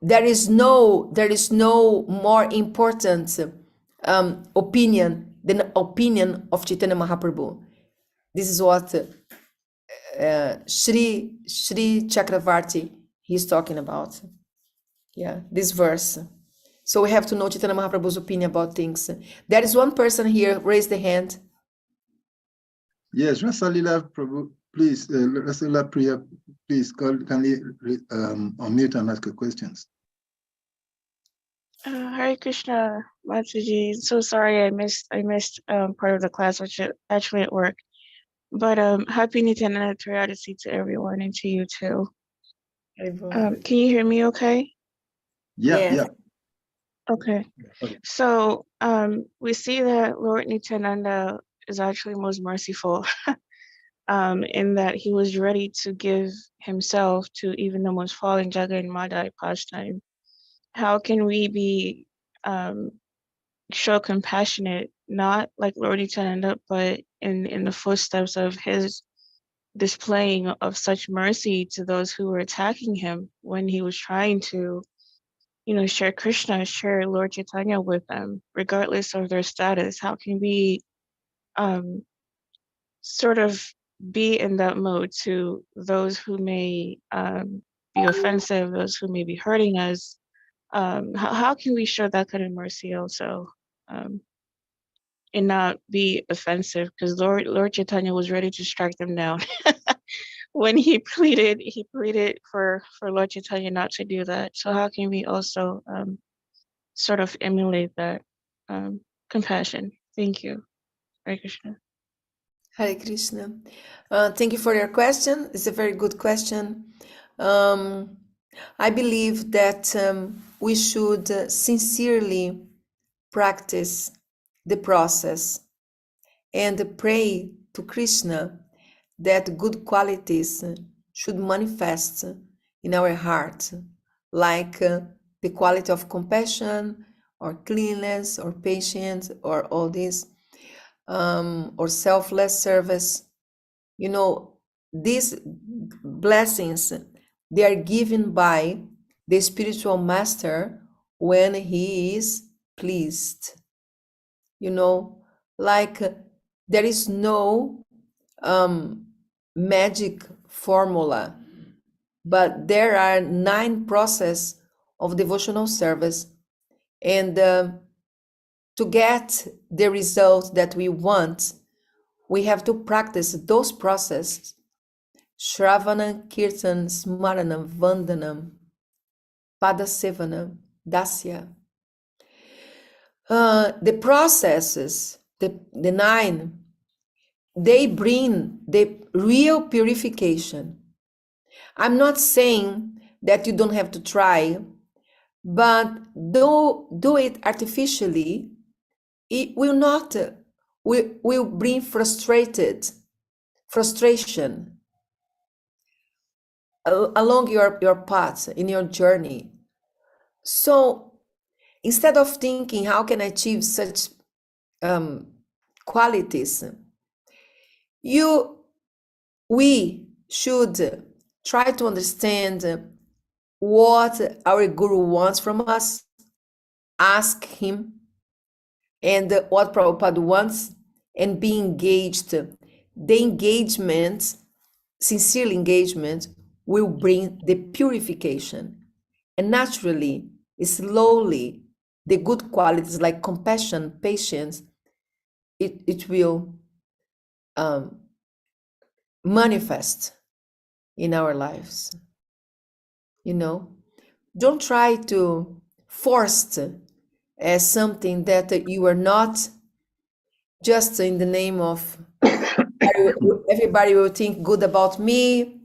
There is no more important opinion than the opinion of Chaitanya Mahaprabhu. This is what Sri Chakravarti he's talking about. Yeah, this verse. So we have to know Chaitanya Mahaprabhu's opinion about things. There is one person here, raise the hand. Yes, Rasalila Prabhu, please, Rasalila Priya, please, kindly unmute and ask your questions. Hare Krishna, Mataji. So sorry I missed part of the class, which is actually at work. But happy Nityananda Triodicee to everyone and to you too. Can you hear me okay? Yeah, Yes. yeah. Okay. So we see that Lord Nityananda is actually most merciful in that he was ready to give himself to even the most fallen Jaga and Madai pastime. How can we be show compassionate, not like Lord Nityananda, but in the footsteps of his displaying of such mercy to those who were attacking him when he was trying to, share Krishna, share Lord Chaitanya with them, regardless of their status? How can we sort of be in that mode to those who may be offensive, those who may be hurting us? How can we show that kind of mercy also, and not be offensive? Because Lord Chaitanya was ready to strike them down when he pleaded for Lord Chaitanya not to do that. So how can we also sort of emulate that compassion? Thank you. Hare Krishna. Hare Krishna. Thank you for your question. It's a very good question. I believe that we should sincerely practice the process and pray to Krishna that good qualities should manifest in our heart, like the quality of compassion or cleanliness or patience or all this, or selfless service. These blessings, they are given by the spiritual master when he is pleased. Like there is no magic formula, but there are 9 processes of devotional service, and to get the result that we want, we have to practice those processes: Shravana, Kirtan, Smaranam, Vandanam, Padasevanam, Dasya. The processes, the 9, they bring the real purification. I'm not saying that you don't have to try, but do it artificially. It will not, will bring frustration along your path in your journey. So instead of thinking, how can I achieve such qualities, we should try to understand what our Guru wants from us, ask him, and what Prabhupada wants, and be engaged. The engagement, sincere engagement, will bring the purification. And naturally, slowly, the good qualities like compassion, patience, it will manifest in our lives. You know, don't try to force something that you are not, just in the name of everybody will think good about me,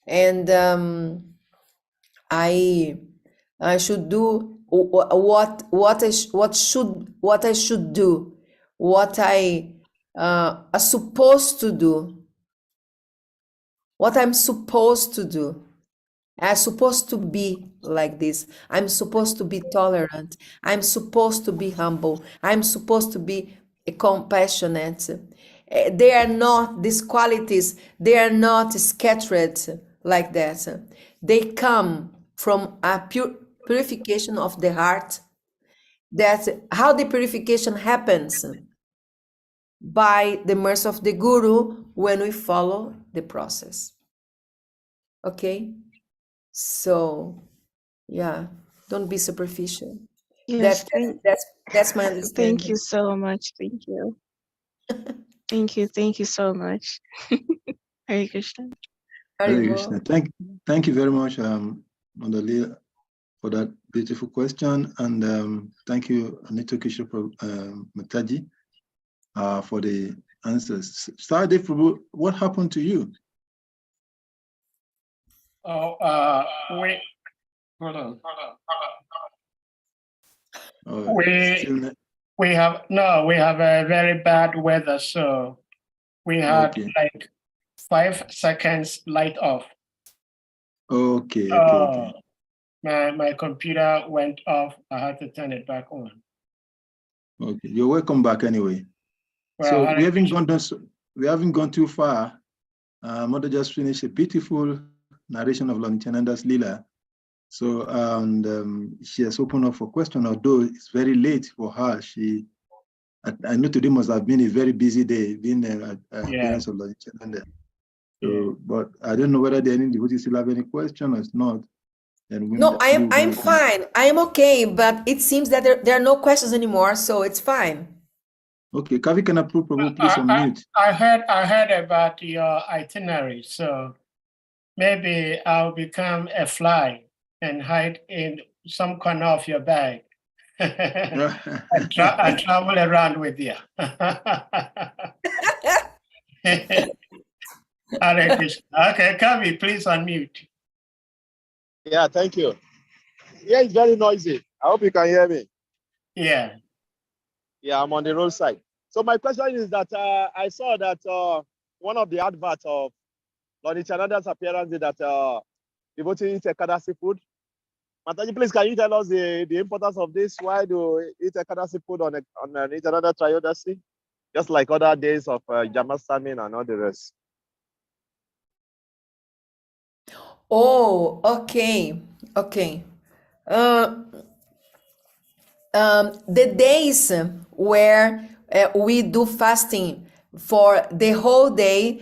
and I should do what I should do, what I are supposed to do, what I'm supposed to do. I'm supposed to be like this. I'm supposed to be tolerant. I'm supposed to be humble. I'm supposed to be compassionate. They are not, these qualities, they are not scattered like that. They come from a purification of the heart. That's how the purification happens, by the mercy of the Guru, when we follow the process. Okay? So, yeah, don't be superficial. Yes, That's my thank understanding. you so much. Thank you. Thank you so much. Hare Krishna. Hare Krishna. Thank you very much, Mandali, for that beautiful question, and thank you, Anita Kishore Mataji, for the answers. Sade Prabhu, what happened to you? Oh, hold on. We have a very bad weather, so we had like 5 seconds light off. Okay. My computer went off. I had to turn it back on. Okay, you're welcome back anyway. Well, so we haven't gone too far. Mother just finished a beautiful narration of Lord Nityananda's Leela. So, she has opened up for question, although it's very late for her. I know today must have been a very busy day, being appearance of Lord Nityananda. So, but I don't know whether there any devotees still have any question or it's not. No, I'm fine. I am okay, but it seems that there are no questions anymore, so it's fine. Okay, Kavi, can approve, please unmute. I heard about your itinerary, so maybe I'll become a fly and hide in some corner of your bag. I travel around with you. Okay, Kavi, please unmute. Yeah, thank you. Yeah, it's very noisy. I hope you can hear me. Yeah. Yeah, I'm on the roadside. So my question is that I saw that one of the adverts of Lord Nityananda's appearance is that devotee eat Ekadasi food. Mataji, please, can you tell us the importance of this? Why do eat Ekadasi food on Nityananda Trayodasi? Just like other days of Jamastamin and all the rest. Oh, okay. The days where we do fasting for the whole day,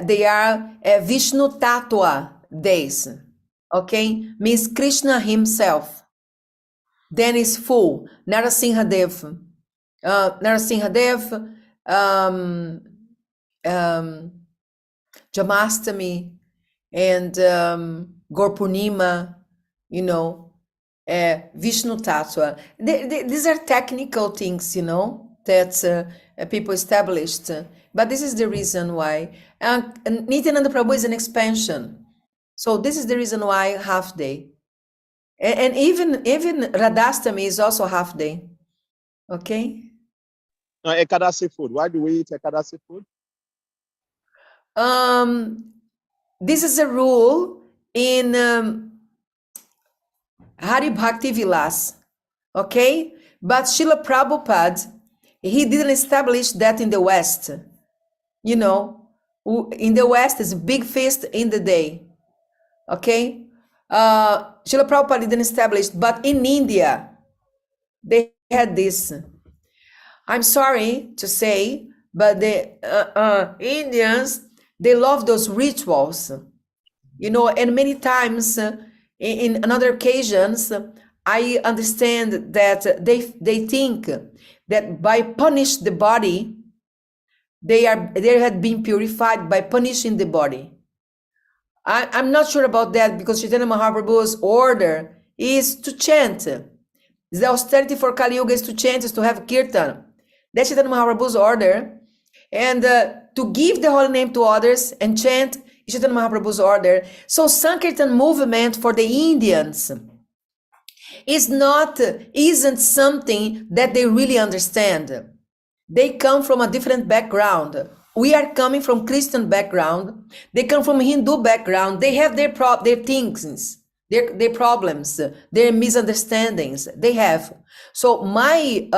they are Vishnu Tattva days. Okay, means Krishna himself. Then is full. Narasimhadev, Jamastami, and Gorpunima, Vishnu Tattva. These are technical things, that people established. But this is the reason why. Nityananda Prabhu is an expansion. So this is the reason why half day. And even Radhastami is also half day. Okay? Ekadasi food. Why do we eat Ekadasi food? This is a rule in Hari Bhakti Vilas, okay? But Srila Prabhupada, he didn't establish that in the West. In the West, it's a big feast in the day, okay? Srila Prabhupada didn't establish, but in India, they had this. I'm sorry to say, but the Indians, they love those rituals, and many times in other occasions, I understand that they think that by punish the body, they had been purified by punishing the body. I'm not sure about that, because Chaitanya Mahaprabhu's order is to chant. The austerity for Kali Yuga is to chant, is to have kirtan. That's Chaitanya Mahaprabhu's order. And to give the holy name to others and chant is Chaitanya Mahaprabhu's order. So Sankirtan movement for the Indians isn't something that they really understand. They come from a different background. We are coming from Christian background. They come from Hindu background. They have their things, their problems, their misunderstandings. They have. So my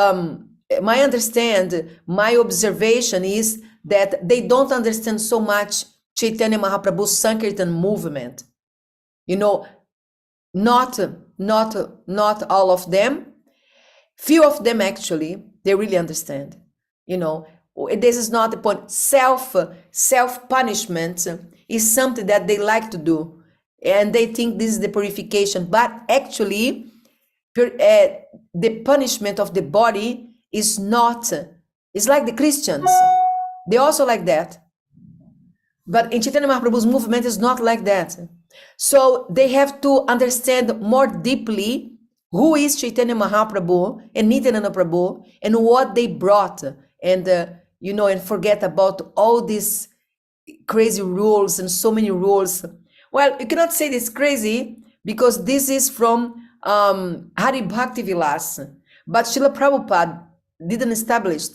observation is that they don't understand so much Chaitanya Mahaprabhu's Sankirtan movement. You know, not all of them. Few of them actually, they really understand. You know, this is not the point. Self-punishment is something that they like to do, and they think this is the purification. But actually, the punishment of the body is not. It's like the Christians. They also like that. But in Chaitanya Mahaprabhu's movement is not like that. So they have to understand more deeply who is Chaitanya Mahaprabhu and Nityananda Prabhu and what they brought, and you know, and forget about all these crazy rules and so many rules. Well, you cannot say this crazy because this is from Hari Bhakti Vilas, but Srila Prabhupada didn't establish.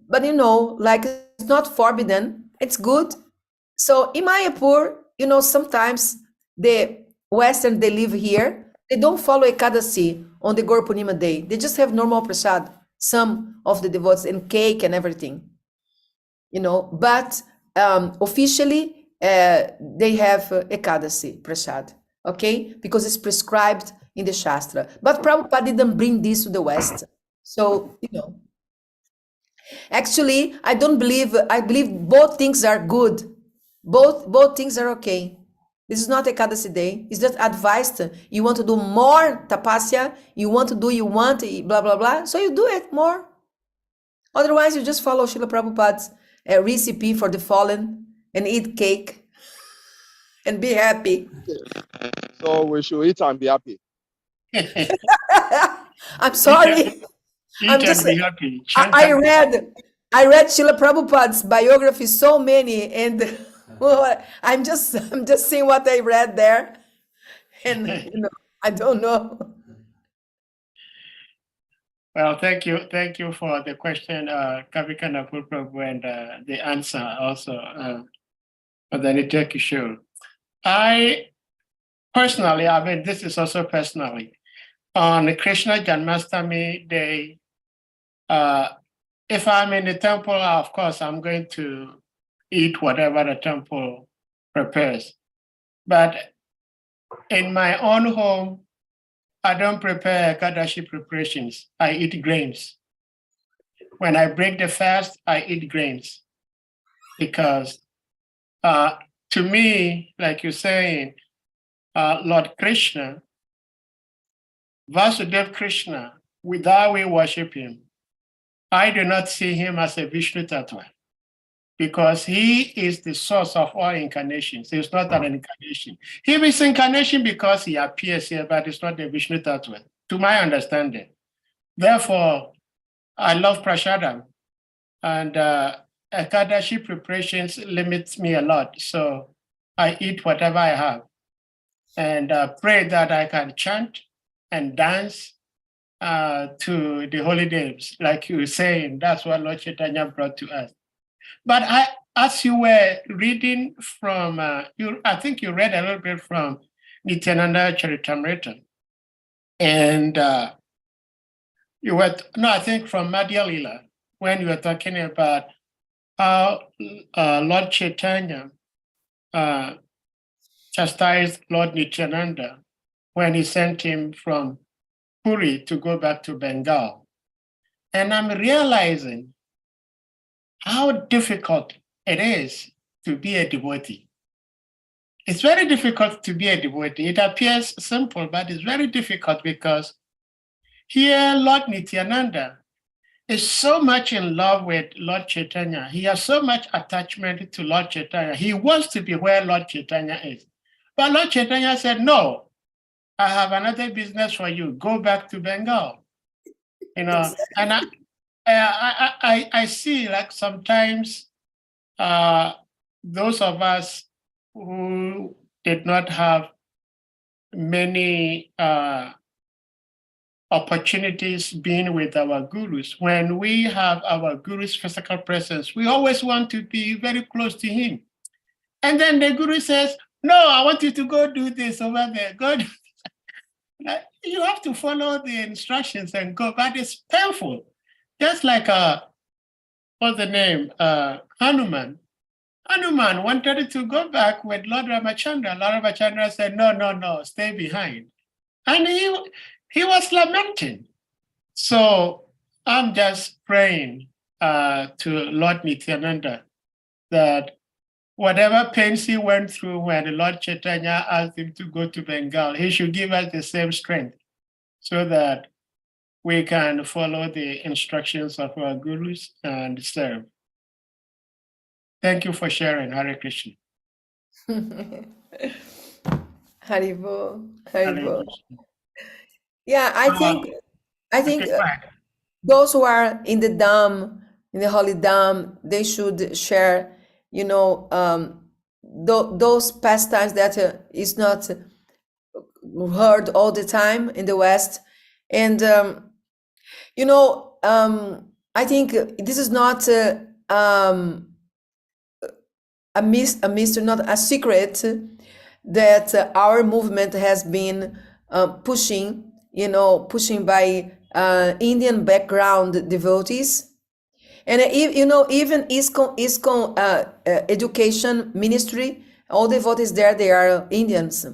But you know, like, it's not forbidden, it's good. So in Mayapur, you know, sometimes the Western, they live here, they don't follow Ekadasi on the Gaur Purnima day. They just have normal prasad, some of the devotees, and cake and everything, you know. But officially, they have Ekadasi prasad, okay? Because it's prescribed in the Shastra. But Prabhupada didn't bring this to the West. So, you know, actually, I believe both things are good. Both things are okay. This is not Ekadasi day. It's just advised. You want to do more tapasya, you want, blah, blah, blah. So you do it more. Otherwise, you just follow Srila Prabhupada's recipe for the fallen and eat cake and be happy. So we should eat and be happy. I'm sorry. I'm just, be happy. I read Srila Prabhupada's biography, so many, and well, I'm just saying what I read there, and you know, I don't know. Well, thank you for the question, Kavikana Prabhu, and the answer also for the NITYA KISHORE. I personally, I mean, this is also personally, on Krishna Janmashtami day, if I'm in the temple, of course, I'm going to eat whatever the temple prepares. But in my own home, I don't prepare Ekadashi preparations. I eat grains. When I break the fast, I eat grains. Because to me, like you're saying, Lord Krishna, Vasudeva Krishna, without we worship him, I do not see him as a Vishnu Tattva, because he is the source of all incarnations. He's not an incarnation. He is incarnation because he appears here, but it's not the Vishnu Tattva, to my understanding. Therefore, I love prasadam, and Ekadashi preparations limits me a lot. So I eat whatever I have, and pray that I can chant and dance to the holy names, like you were saying. That's what Lord Chaitanya brought to us. But as you were reading from, I think you read a little bit from Nityananda Charitamrita, and you were, no, I think from Madhya Lila, when you were talking about how Lord Chaitanya chastised Lord Nityananda when he sent him from Puri to go back to Bengal. And I'm realizing how difficult it is to be a devotee. it's very difficult to be a devotee. It appears simple, but it's very difficult because here Lord Nityananda is so much in love with Lord Chaitanya. He has so much attachment to Lord Chaitanya. He wants to be where Lord Chaitanya is. But Lord Chaitanya said, no, I have another business for you. Go back to Bengal. You know, and I see like sometimes those of us who did not have many opportunities being with our gurus, when we have our guru's physical presence, we always want to be very close to him. And then the guru says, no, I want you to go do this over there. Go do this. You have to follow the instructions and go, but it's painful. Just like, what's the name? Hanuman. Hanuman wanted to go back with Lord Ramachandra. Lord Ramachandra said, no, stay behind. And he was lamenting. So I'm just praying to Lord Nityananda that whatever pains he went through when Lord Chaitanya asked him to go to Bengal, he should give us the same strength so that we can follow the instructions of our gurus and serve. Thank you for sharing. Hare Krishna. Haribo, Hare Haribo. Krishna. Yeah, I think Okay, go ahead. those who are in the Dham, in the Holy Dham, they should share, you know, those pastimes that is not heard all the time in the West. And, you know, I think this is not a mystery, not a secret that our movement has been pushing by Indian background devotees. And you know, even ISKCON education ministry, all devotees there, they are Indians.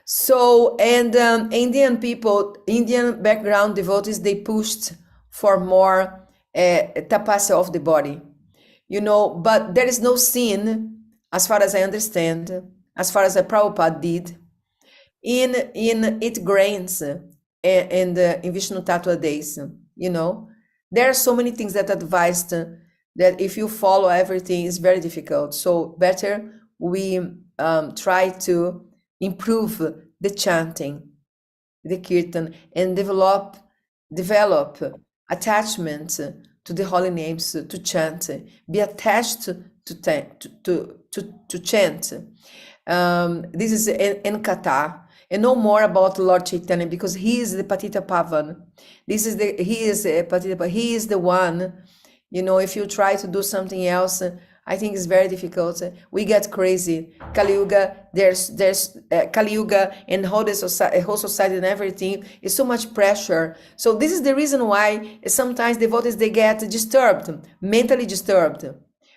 So, and Indian people, Indian background devotees, they pushed for more tapasya of the body, you know, but there is no sin, as far as I understand, as far as Prabhupada did, in eat grains and in Vishnu Tattva days, you know. There are so many things that advised that if you follow everything, it's very difficult. So better we try to improve the chanting, the kirtan, and develop attachment to the holy names, to chant, be attached to chant. This is in kata, and know more about Lord Chaitanya, because he is the Patita Pavan. He is Patita Pavan. He is the one, you know. If you try to do something else, I think it's very difficult. We get crazy. Kali Yuga, there's Kali Yuga and whole society and everything is so much pressure. So this is the reason why sometimes devotees, they get disturbed, mentally disturbed,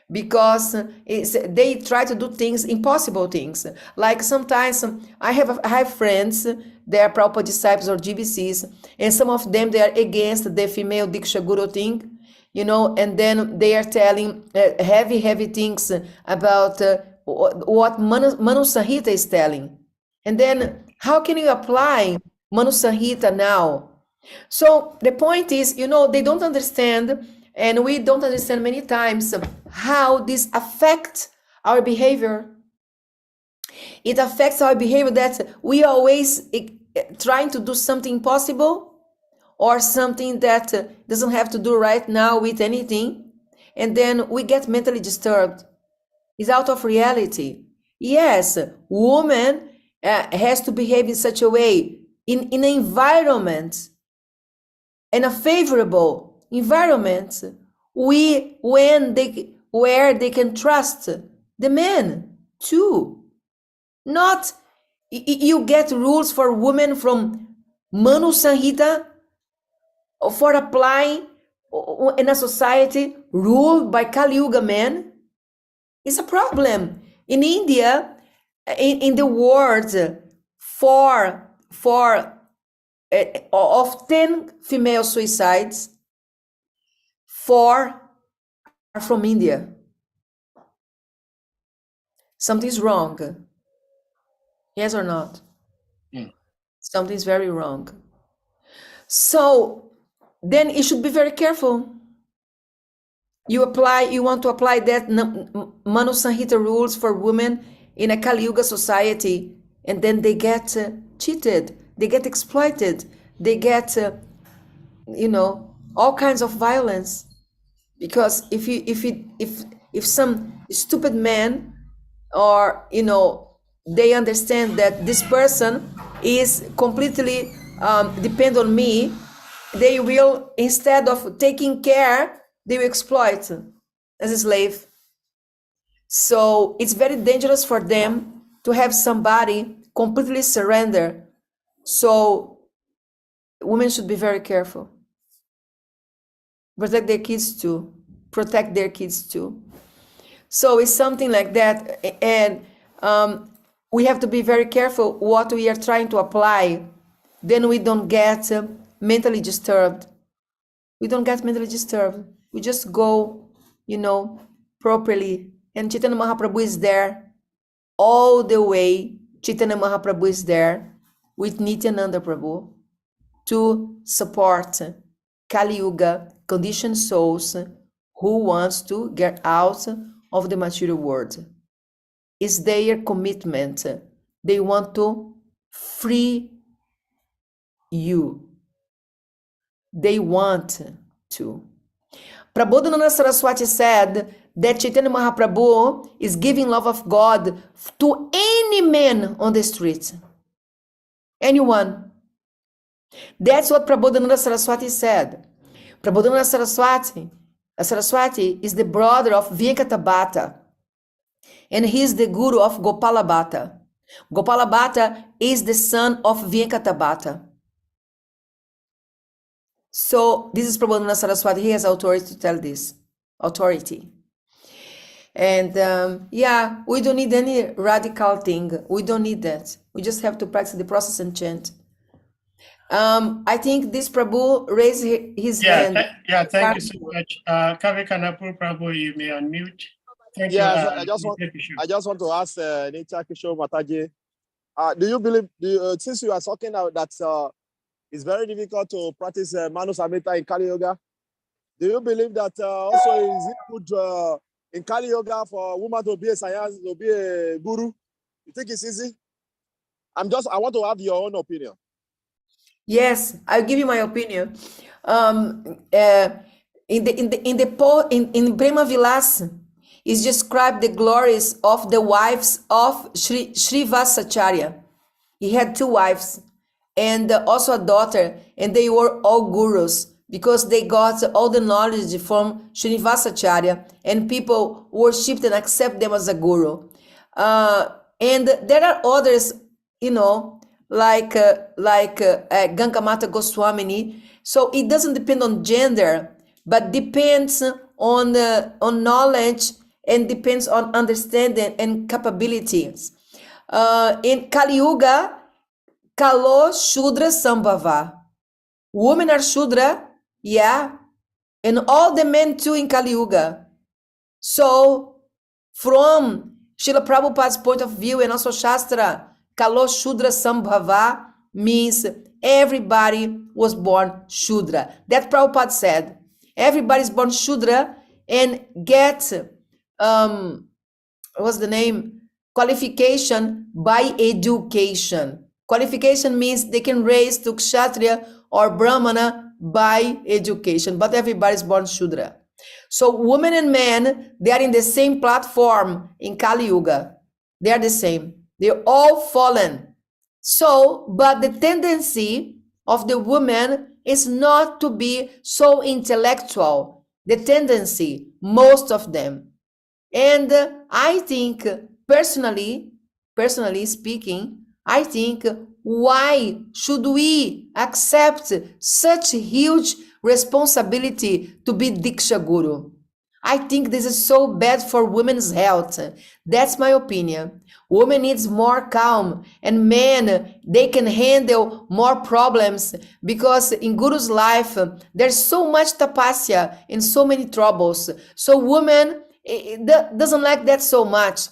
because they try to do things, impossible things. Like sometimes I have friends, they are Prabhupada disciples or GBCs, and some of them, they are against the female Diksha Guru thing, you know, and then they are telling heavy things about what Manu Samhita is telling. And then how can you apply Manu Samhita now? So the point is, you know, they don't understand, and we don't understand many times how this affects our behavior. It affects our behavior that we are always trying to do something possible, or something that doesn't have to do right now with anything, and then we get mentally disturbed. It's out of reality. Yes, woman has to behave in such a way in an environment, in a favorable environment, where they can trust the men too. Not you get rules for women from Manu Samhita, for applying in a society ruled by Kali Yuga men. It's a problem. In India, in the world, of 10 female suicides, 4 are from India. Something's wrong. Yes or not? Mm. Something's very wrong. So then you should be very careful. You want to apply that Manu Sanhita rules for women in a Kali Yuga society, and then they get cheated, they get exploited, they get, all kinds of violence. Because if some stupid man, or they understand that this person is completely depend on me, they will, instead of taking care, they will exploit as a slave. So it's very dangerous for them to have somebody completely surrender. So women should be very careful. Protect their kids too. Protect their kids too. So it's something like that. And we have to be very careful what we are trying to apply. Then we don't get mentally disturbed. We don't get mentally disturbed. We just go, properly. And Chaitanya Mahaprabhu is there all the way. Chaitanya Mahaprabhu is there with Nityananda Prabhu to support Kali Yuga conditioned souls who wants to get out of the material world. It's their commitment. They want to free you. They want to. Prabodhananda Saraswati said that Chaitanya Mahaprabhu is giving love of God to any man on the street. Anyone. That's what Prabodhananda Saraswati said. Prabodhananda Saraswati is the brother of Venkata Bhatta, and he is the guru of Gopala Bhatta. Gopala Bhatta is the son of Venkata Bhatta. So this is Prabodhananda Saraswati. He has authority to tell this. Authority. And we don't need any radical thing. We don't need that. We just have to practice the process and chant. I think this Prabhu raised his hand. Thank you so much. Kavikanapur Prabhu, you may unmute. Thank you. I just want to ask NITYA Kishore Mataji, do you believe, since you are talking out that it's very difficult to practice Manu Samhita in Kali Yoga, do you believe that also is it good in Kali Yoga for a woman to be a science, to be a guru? You think it's easy? I want to have your own opinion. Yes, I'll give you my opinion. In Prema Vilas is described the glories of the wives of Srivasacharya. He had 2 wives and also a daughter, and they were all gurus because they got all the knowledge from Srivasacharya, and people worshipped and accept them as a guru. And there are others, like Gangamata Goswamini. So it doesn't depend on gender, but depends on knowledge and depends on understanding and capabilities. In Kali Yuga, Kalo Shudra Sambhava. Women are Shudra, and all the men too in Kali Yuga. So from Srila Prabhupada's point of view and also Shastra, Kalo Shudra Sambhava means everybody was born Shudra. That Prabhupada said. Everybody is born Shudra and get, what's the name? Qualification by education. Qualification means they can raise to Kshatriya or Brahmana by education, but everybody is born Shudra. So women and men, they are in the same platform in Kali Yuga. They are the same. They're all fallen. So, but the tendency of the woman is not to be so intellectual. The tendency, most of them. And I think, personally speaking, I think, why should we accept such huge responsibility to be Diksha Guru? I think this is so bad for women's health. That's my opinion. Women needs more calm, and men, they can handle more problems, because in Guru's life, there's so much tapasya and so many troubles. So women doesn't like that so much.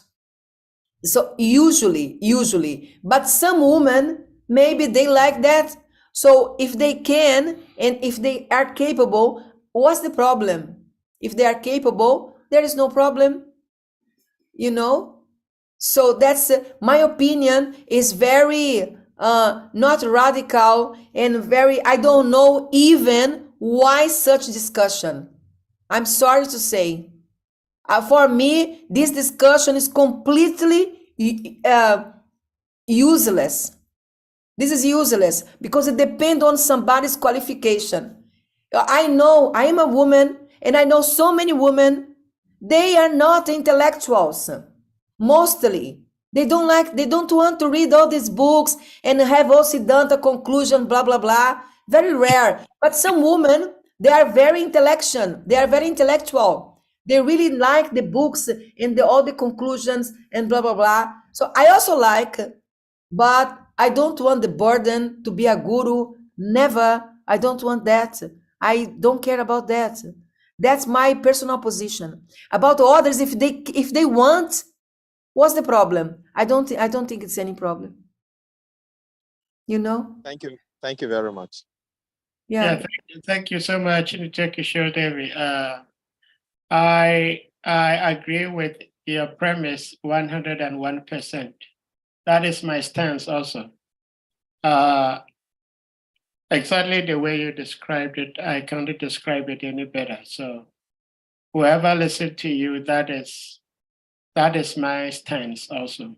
So usually, but some women, maybe they like that. So if they can, and if they are capable, what's the problem? If they are capable, there is no problem, you know? So that's my opinion is very not radical and very, I don't know even why such discussion. I'm sorry to say. For me, this discussion is completely useless. This is useless because it depends on somebody's qualification. I know I am a woman and I know so many women, they are not intellectuals. Mostly. They don't want to read all these books and have all Siddhanta conclusion, blah, blah, blah. Very rare. But some women, they are very intellectual. They are very intellectual. They really like the books and all the conclusions and blah, blah, blah. So I also like, but I don't want the burden to be a guru. Never. I don't want that. I don't care about that. That's my personal position. About others, if they want, what's the problem? I don't think it's any problem. You know? Thank you. Thank you very much. Yeah. Thank you so much, Nitya Kishore Devi. I agree with your premise 101%. That is my stance also. Exactly the way you described it, I can't describe it any better. So whoever listened to you, that is my stance also.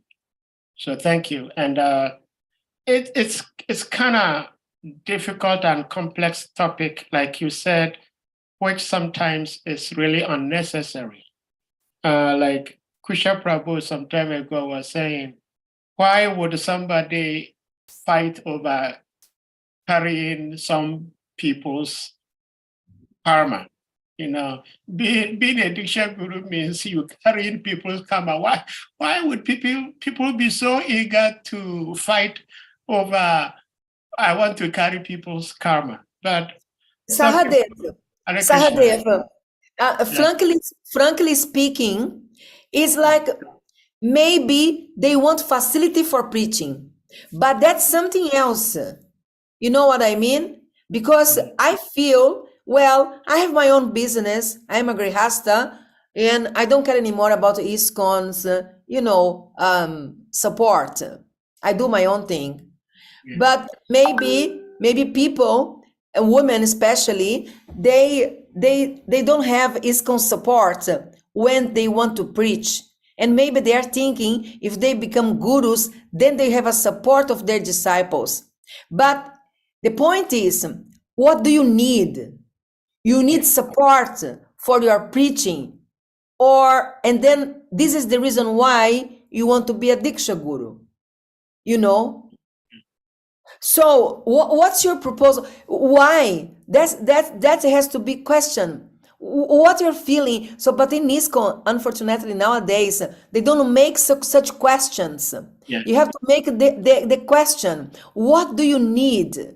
So thank you. And it's kind of difficult and complex topic, like you said, which sometimes is really unnecessary. Like Kusha Prabhu some time ago was saying, why would somebody fight over carrying some people's karma? You know, being a Diksha Guru means you carrying people's karma. Why would people be so eager to fight over, I want to carry people's karma? But Sahadev, Hare Krishna. frankly speaking, it's like maybe they want facility for preaching, but that's something else. You know what I mean? Because I feel, well, I have my own business. I'm a grihasta, and I don't care anymore about ISKCON's, support. I do my own thing. Yeah. But maybe people, women especially, they don't have ISKCON support when they want to preach. And maybe they are thinking if they become gurus, then they have a support of their disciples. But the point is, what do you need? You need support for your preaching, and then this is the reason why you want to be a Diksha Guru, you know? So what's your proposal? Why? That has to be questioned. What you're feeling. So, but in ISKCON, unfortunately nowadays, they don't make such questions. Yeah. You have to make the question, what do you need?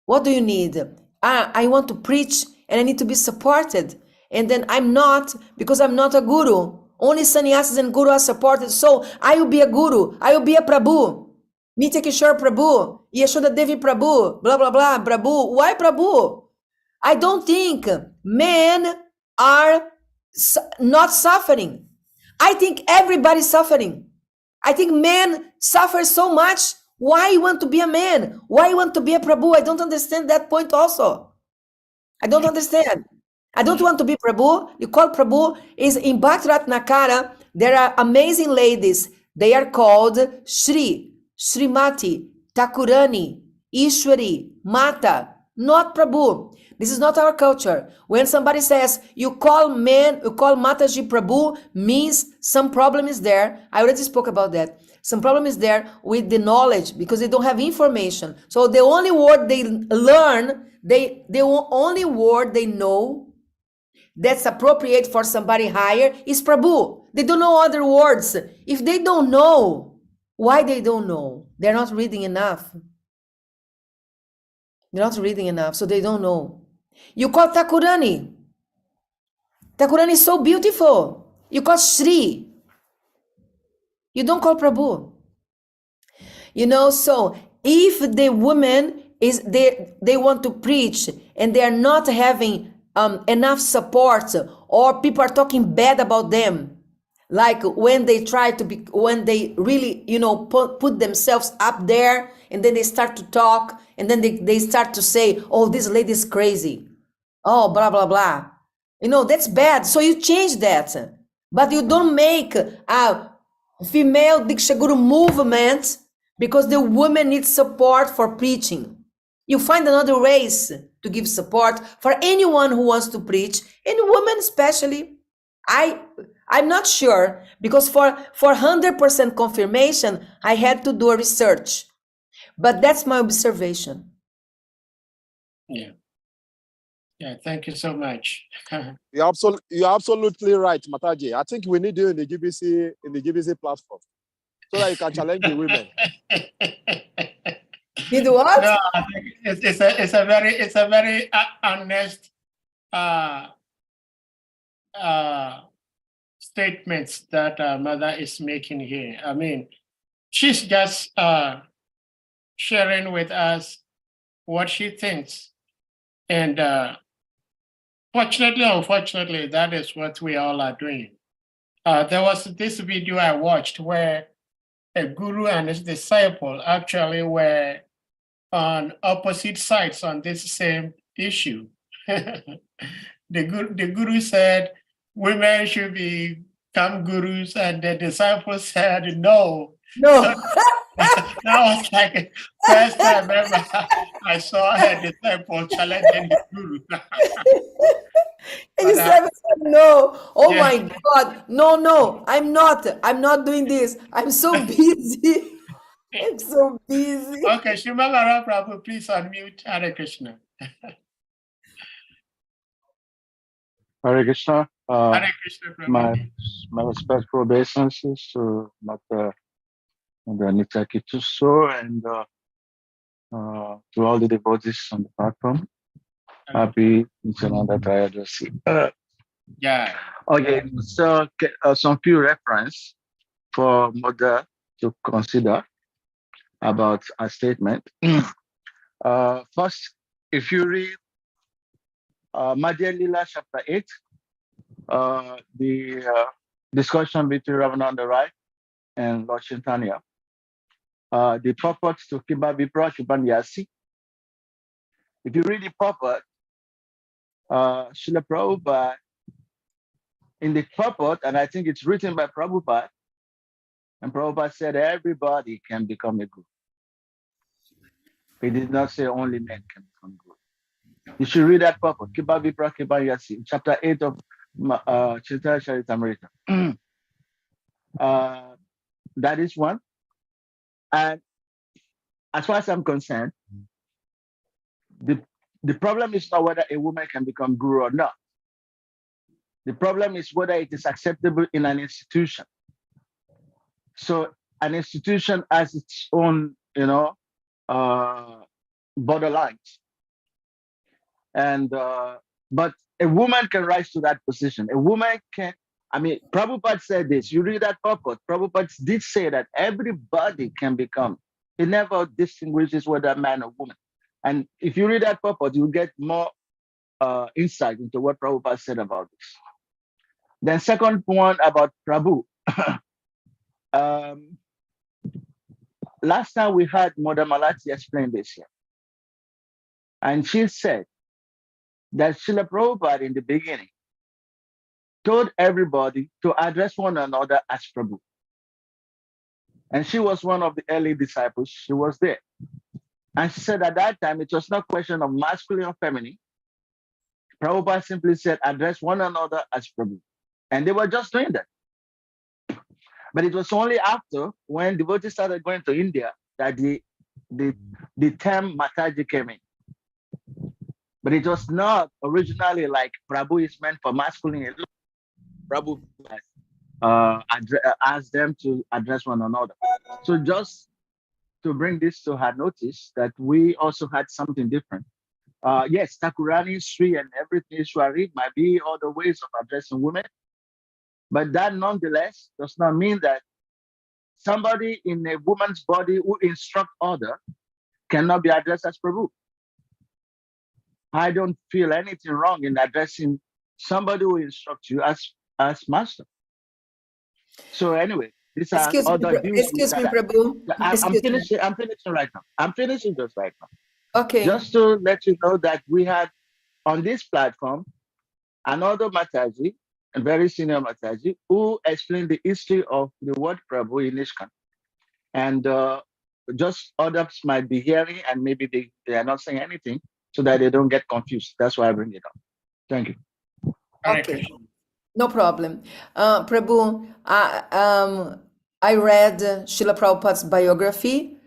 What do you need? I want to preach and I need to be supported. And then I'm not, because I'm not a guru. Only sannyasis and guru are supported. So I will be a guru. I will be a Prabhu. Nitya Kishore Prabhu. Yashoda Devi Prabhu. Blah, blah, blah. Prabhu. Why Prabhu? I don't think men are not suffering. I think everybody's suffering. I think men suffer so much. Why you want to be a man? Why you want to be a Prabhu? I don't understand that point also. I don't understand. I don't want to be Prabhu. You call Prabhu is in Bhaktratnakara. There are amazing ladies. They are called Shri, Srimati, Thakurani, Ishwari, Mata, not Prabhu. This is not our culture. When somebody says you call Mataji Prabhu, means some problem is there. I already spoke about that. Some problem is there with the knowledge because they don't have information. So the only word they learn, the only word they know that's appropriate for somebody higher is Prabhu. They don't know other words. If they don't know, why they don't know? They're not reading enough. They're not reading enough, so they don't know. You call Thakurani. Thakurani is so beautiful. You call Shri. You don't call Prabhu. You know, so if the woman is they want to preach and they are not having enough support, or people are talking bad about them, like when they try to be, when they really, you know, put themselves up there, and then they start to talk, and then they start to say, oh, this lady is crazy, oh, blah blah blah, you know, that's bad. So you change that, but you don't make a female Diksha Guru movement because the woman needs support for preaching. You find another ways to give support for anyone who wants to preach, and women especially. I'm not sure, because for 100% confirmation, I had to do a research, but that's my observation. Yeah. Yeah, thank you so much. You're absolutely right, Mataji. I think we need you in the GBC platform so that you can challenge the women. Need what? No, I think it's a very honest statements that Mother is making here. I mean, she's just sharing with us what she thinks, and fortunately, unfortunately, that is what we all are doing. There was this video I watched where a guru and his disciple actually were on opposite sides on this same issue. The guru said women should become gurus, and the disciple said no. No. So that was like the first time ever I saw a disciple challenging his guru. And you But, said no. Oh yeah. my God. No, I'm not doing this. I'm so busy. I'm so busy. Okay, Shimala Prabhu, please unmute. Hare Krishna. Hare Krishna. Hare Krishna, Prabhu. My respectful obeisances to Mother NITYA KISHORE and to all the devotees on the platform. Happy Nityananda Trayodasi. Yeah. Okay, so some few reference for Mother to consider about a statement. First, if you read Madhya Lila chapter 8, the discussion between Ramananda Rai and Lord Chaitanya, the purport to Kiba Vipra Kibanyasi. If you read the purport, Srila Prabhupada, in the purport, and I think it's written by Prabhupada, and Prabhupada said everybody can become a guru. He did not say only men can become guru. You should read that purport, Kiba Vipra Kibanyasi, chapter 8 of Chaitanya Charitamrita. That is one. And as far as I'm concerned, the problem is not whether a woman can become guru or not. The problem is whether it is acceptable in an institution. So an institution has its own, borderlines. And but a woman can rise to that position. A woman can. Prabhupada said this. You read that purport. Prabhupada did say that everybody can become. He never distinguishes whether man or woman. And if you read that purport, you get more insight into what Prabhupada said about this. Then second one about Prabhu. Last time we had Mother Malati explain this here. And she said that Srila Prabhupada in the beginning told everybody to address one another as Prabhu. And she was one of the early disciples. She was there. And she said at that time, it was not a question of masculine or feminine. Prabhupada simply said, address one another as Prabhu. And they were just doing that. But it was only after, when devotees started going to India, that the term Mataji came in. But it was not originally like Prabhu is meant for masculine. Prabhu asked them to address one another. So just to bring this to her notice, that we also had something different. Yes, Thakurani, Sri, and everything Ishwari might be other ways of addressing women. But that nonetheless does not mean that somebody in a woman's body who instruct other cannot be addressed as Prabhu. I don't feel anything wrong in addressing somebody who instructs you as master. So anyway, these are other views. Excuse me, Prabhu. I'm finishing right now. I'm finishing this right now. Okay. Just to let you know that we had on this platform another Mataji, a very senior Mataji, who explained the history of the word Prabhu in ISKCON. And just others might be hearing and maybe they are not saying anything so that they don't get confused. That's why I bring it up. Thank you. Okay, no problem. Prabhu, I read Srila Prabhupada's biography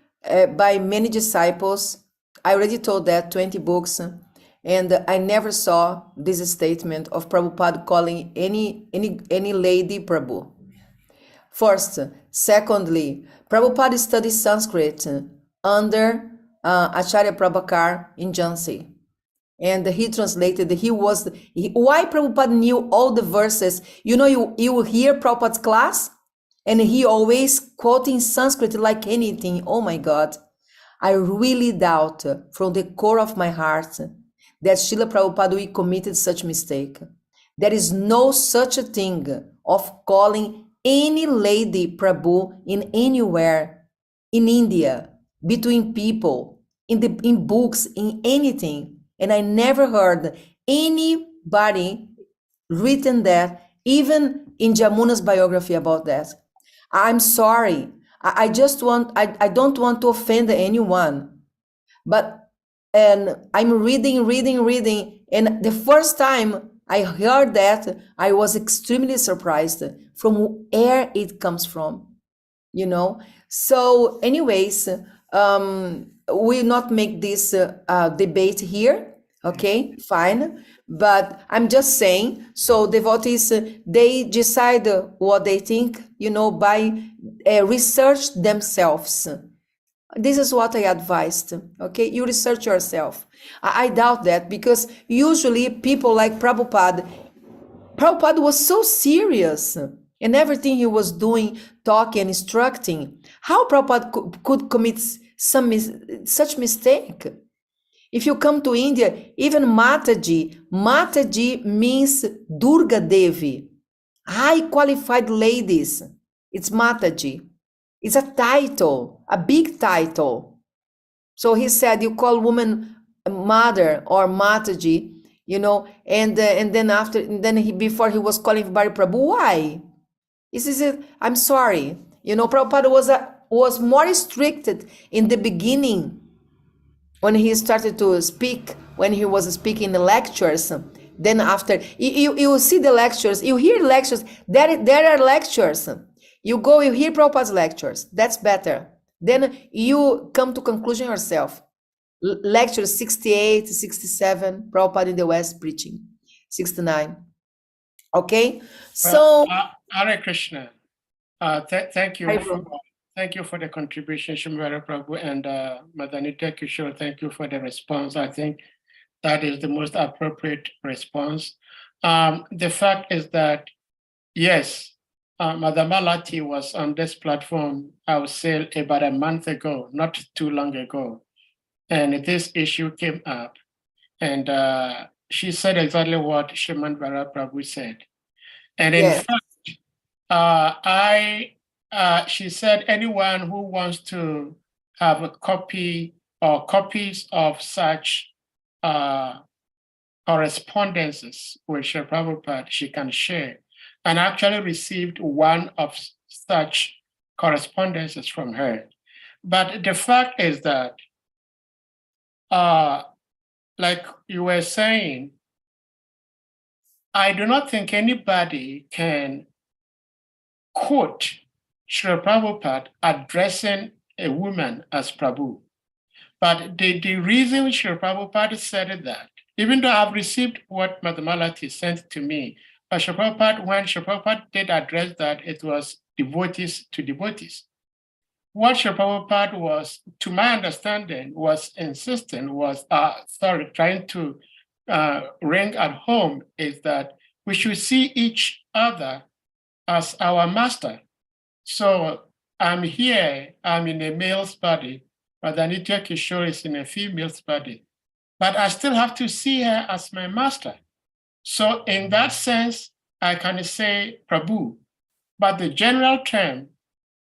by many disciples. I already told that 20 books, and I never saw this statement of Prabhupada calling any lady Prabhu. First, secondly, Prabhupada studied Sanskrit under Acharya Prabhakar in Jhansi. And he translated, why Prabhupada knew all the verses. You know, you hear Prabhupada's class, and he always quoting Sanskrit like anything. Oh my God. I really doubt from the core of my heart that Srila Prabhupada will committed such mistake. There is no such a thing of calling any lady Prabhu in anywhere, in India, between people, in books, in anything. And I never heard anybody written that, even in Jamuna's biography about that. I'm sorry. I don't want to offend anyone, and I'm reading, and the first time I heard that, I was extremely surprised from where it comes from, you know. So anyways, we'll not make this debate here, okay, fine, but I'm just saying, so devotees, they decide what they think, you know, by research themselves. This is what I advised, okay? You research yourself. I doubt that, because usually people like Prabhupada was so serious in everything he was doing, talking, instructing. How Prabhupada could commit such mistake? If you come to India, even Mataji means Durga Devi, high qualified ladies. It's Mataji. It's a title, a big title. So he said, you call woman mother or Mataji, you know, and then before he was calling everybody Prabhu. Why? He says, I'm sorry. You know, Prabhupada was more restricted in the beginning when he started to speak, when he was speaking in the lectures. Then after, you see the lectures, you hear lectures, there are lectures. You go, you hear Prabhupada's lectures. That's better. Then you come to conclusion yourself. Lecture 68, 67, Prabhupada in the West preaching. 69. Okay? So... Hare Krishna. Thank you for the contribution, Shambhara Prabhu, and Mother Nitya Kishore. Thank you for the response. I think that is the most appropriate response. The fact is that, yes, Mother Malati was on this platform, I would say, about a month ago, not too long ago. And this issue came up. And she said exactly what Srimad Prabhu said. And in fact, she said anyone who wants to have a copy or copies of such correspondences with Srila Prabhupada, she can share. And actually received one of such correspondences from her. But the fact is that, like you were saying, I do not think anybody can quote Srila Prabhupada addressing a woman as Prabhu. But the reason Srila Prabhupada said that, even though I've received what Mother Malati sent to me, but Srila Prabhupada, when Srila Prabhupada did address that, it was devotees to devotees. What Srila Prabhupada was, to my understanding, was insisting, was, trying to ring at home is that we should see each other as our master. So I'm here, I'm in a male's body, but Nitya Kishore is in a female's body. But I still have to see her as my master. So in that sense, I can say Prabhu, but the general term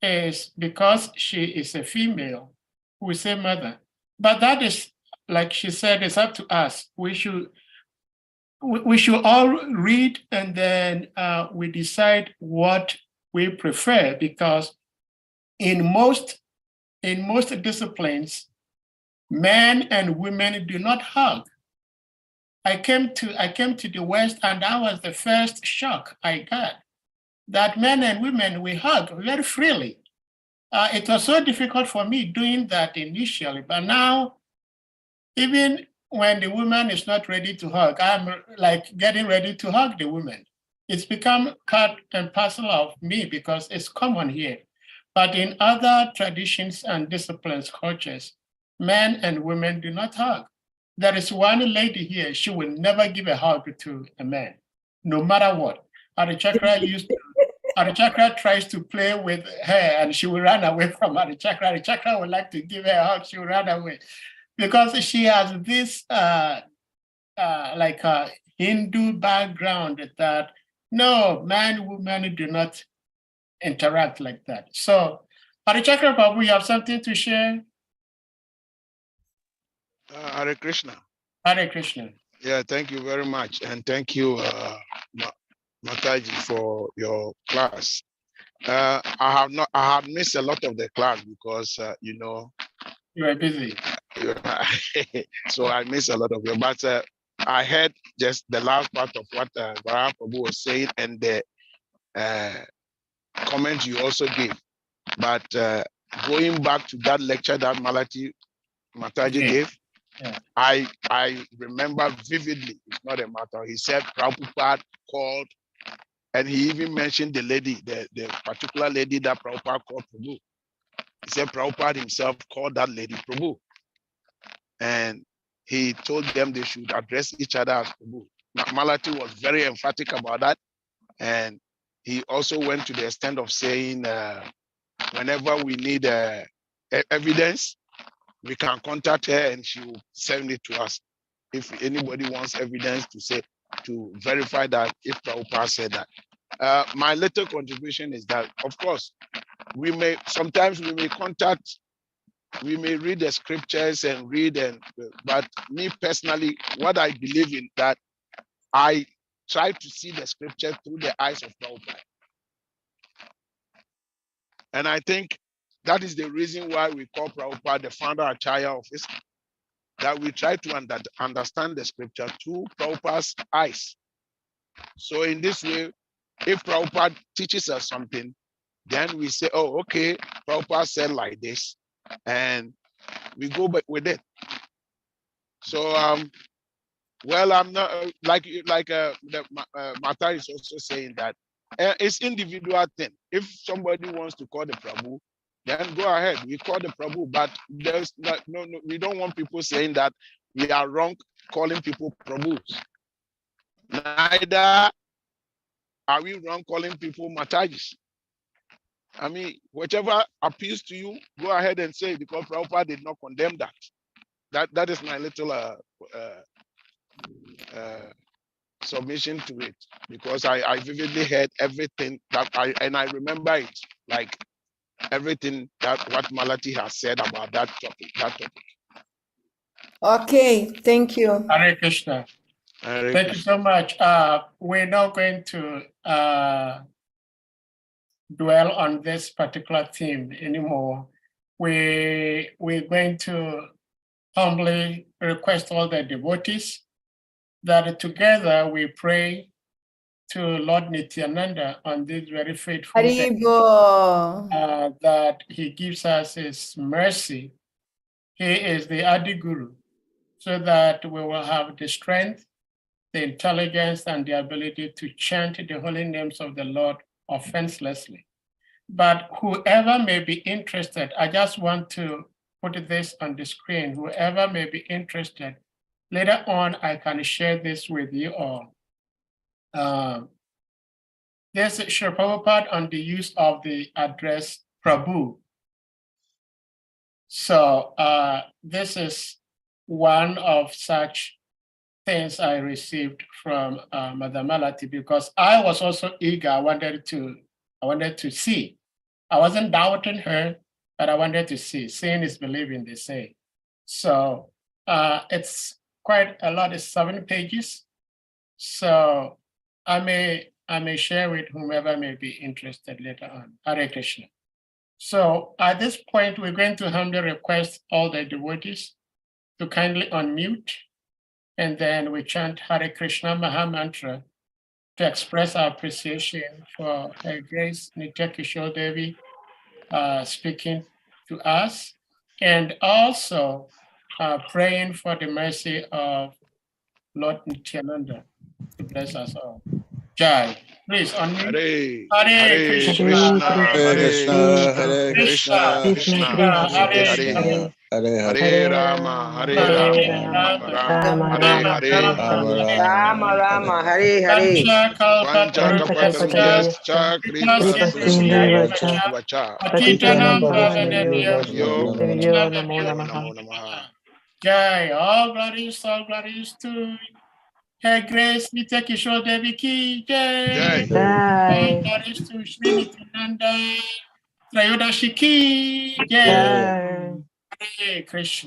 is because she is a female, we say mother. But that is, like she said, it's up to us. We should all read and then we decide what we prefer, because in most disciplines, men and women do not hug. I came to the West, and that was the first shock I got, that men and women, we hug very freely. It was so difficult for me doing that initially, but now, even when the woman is not ready to hug, I'm like getting ready to hug the woman. It's become part and parcel of me because it's common here. But in other traditions and disciplines, cultures, men and women do not hug. There is one lady here, she will never give a hug to a man, no matter what. Chakra tries to play with her and she will run away from Chakra. Chakra would like to give her a hug, she will run away. Because she has this like a Hindu background that no, man, woman do not interact like that. So, Chakra Prabhu, you have something to share? Hare Krishna. Hare Krishna. Yeah, thank you very much. And thank you, Mataji, for your class. I have missed a lot of the class because, you know, you are busy. So I missed a lot of it. But I heard just the last part of what Vara Prabhu was saying and the comment you also gave. But going back to that lecture that Mataji gave, yeah. I remember vividly, it's not a matter. He said Prabhupada called, and he even mentioned the lady, the particular lady that Prabhupada called Prabhu. He said Prabhupada himself called that lady Prabhu. And he told them they should address each other as Prabhu. Malati was very emphatic about that. And he also went to the extent of saying, whenever we need evidence, we can contact her and she will send it to us. If anybody wants evidence to verify that, if Prabhupada said that. My little contribution is that, of course, sometimes we may read the scriptures and but me personally, what I believe in that I try to see the scripture through the eyes of Prabhupada. And I think that is the reason why we call Prabhupada the founder Acharya of Islam, that we try to understand the scripture through Prabhupada's eyes. So in this way, if Prabhupada teaches us something, then we say, oh, okay, Prabhupada said like this, and we go back with it. So, well, I'm not Mata is also saying that it's individual thing. If somebody wants to call the Prabhu, then go ahead. We call the Prabhu, but there's no. We don't want people saying that we are wrong calling people Prabhus. Neither are we wrong calling people Matajis. I mean, whichever appeals to you, go ahead and say, because Prabhupada did not condemn that. That is my little submission to it, because I vividly heard everything that I remember it, like everything that what Malati has said about that topic. Okay, thank you. Hare Krishna. Thank you so much. We're not going to dwell on this particular theme anymore. We're going to humbly request all the devotees that together we pray to Lord Nityananda on this very faithful day, Haribo. that he gives us his mercy. He is the Adi Guru, so that we will have the strength, the intelligence, and the ability to chant the holy names of the Lord offenselessly. But whoever may be interested, I just want to put this on the screen. Whoever may be interested, later on, I can share this with you all. There's Srila Prabhupada on the use of the address Prabhu. So this is one of such things I received from Mother Malati, because I was also eager. I wanted to see. I wasn't doubting her, but I wanted to see. Seeing is believing, they say. So it's quite a lot. It's 7 pages. So I may share with whomever may be interested later on. Hare Krishna. So at this point, we're going to humbly request all the devotees to kindly unmute, and then we chant Hare Krishna Maha Mantra to express our appreciation for Her Grace Nitya Kishore Devi speaking to us, and also praying for the mercy of Lord Nityananda to bless us all. Jai. Please unmute. Hare Krishna. Hare Krishna, Hare Krishna, Krishna Hare Hare, Hare Rama, Hare Rama, Rama Hare Hare, Rama Rama Hare Hare. Panchakapatarubhyascha Kripa Vacha, Patitanam Yo Namo Namaha. Jai. All glories to Her Grace Nitya Kishore Devi ki Jai. All glories to Shri Nityananda Trayodashi ki Jai. Hare Krishna.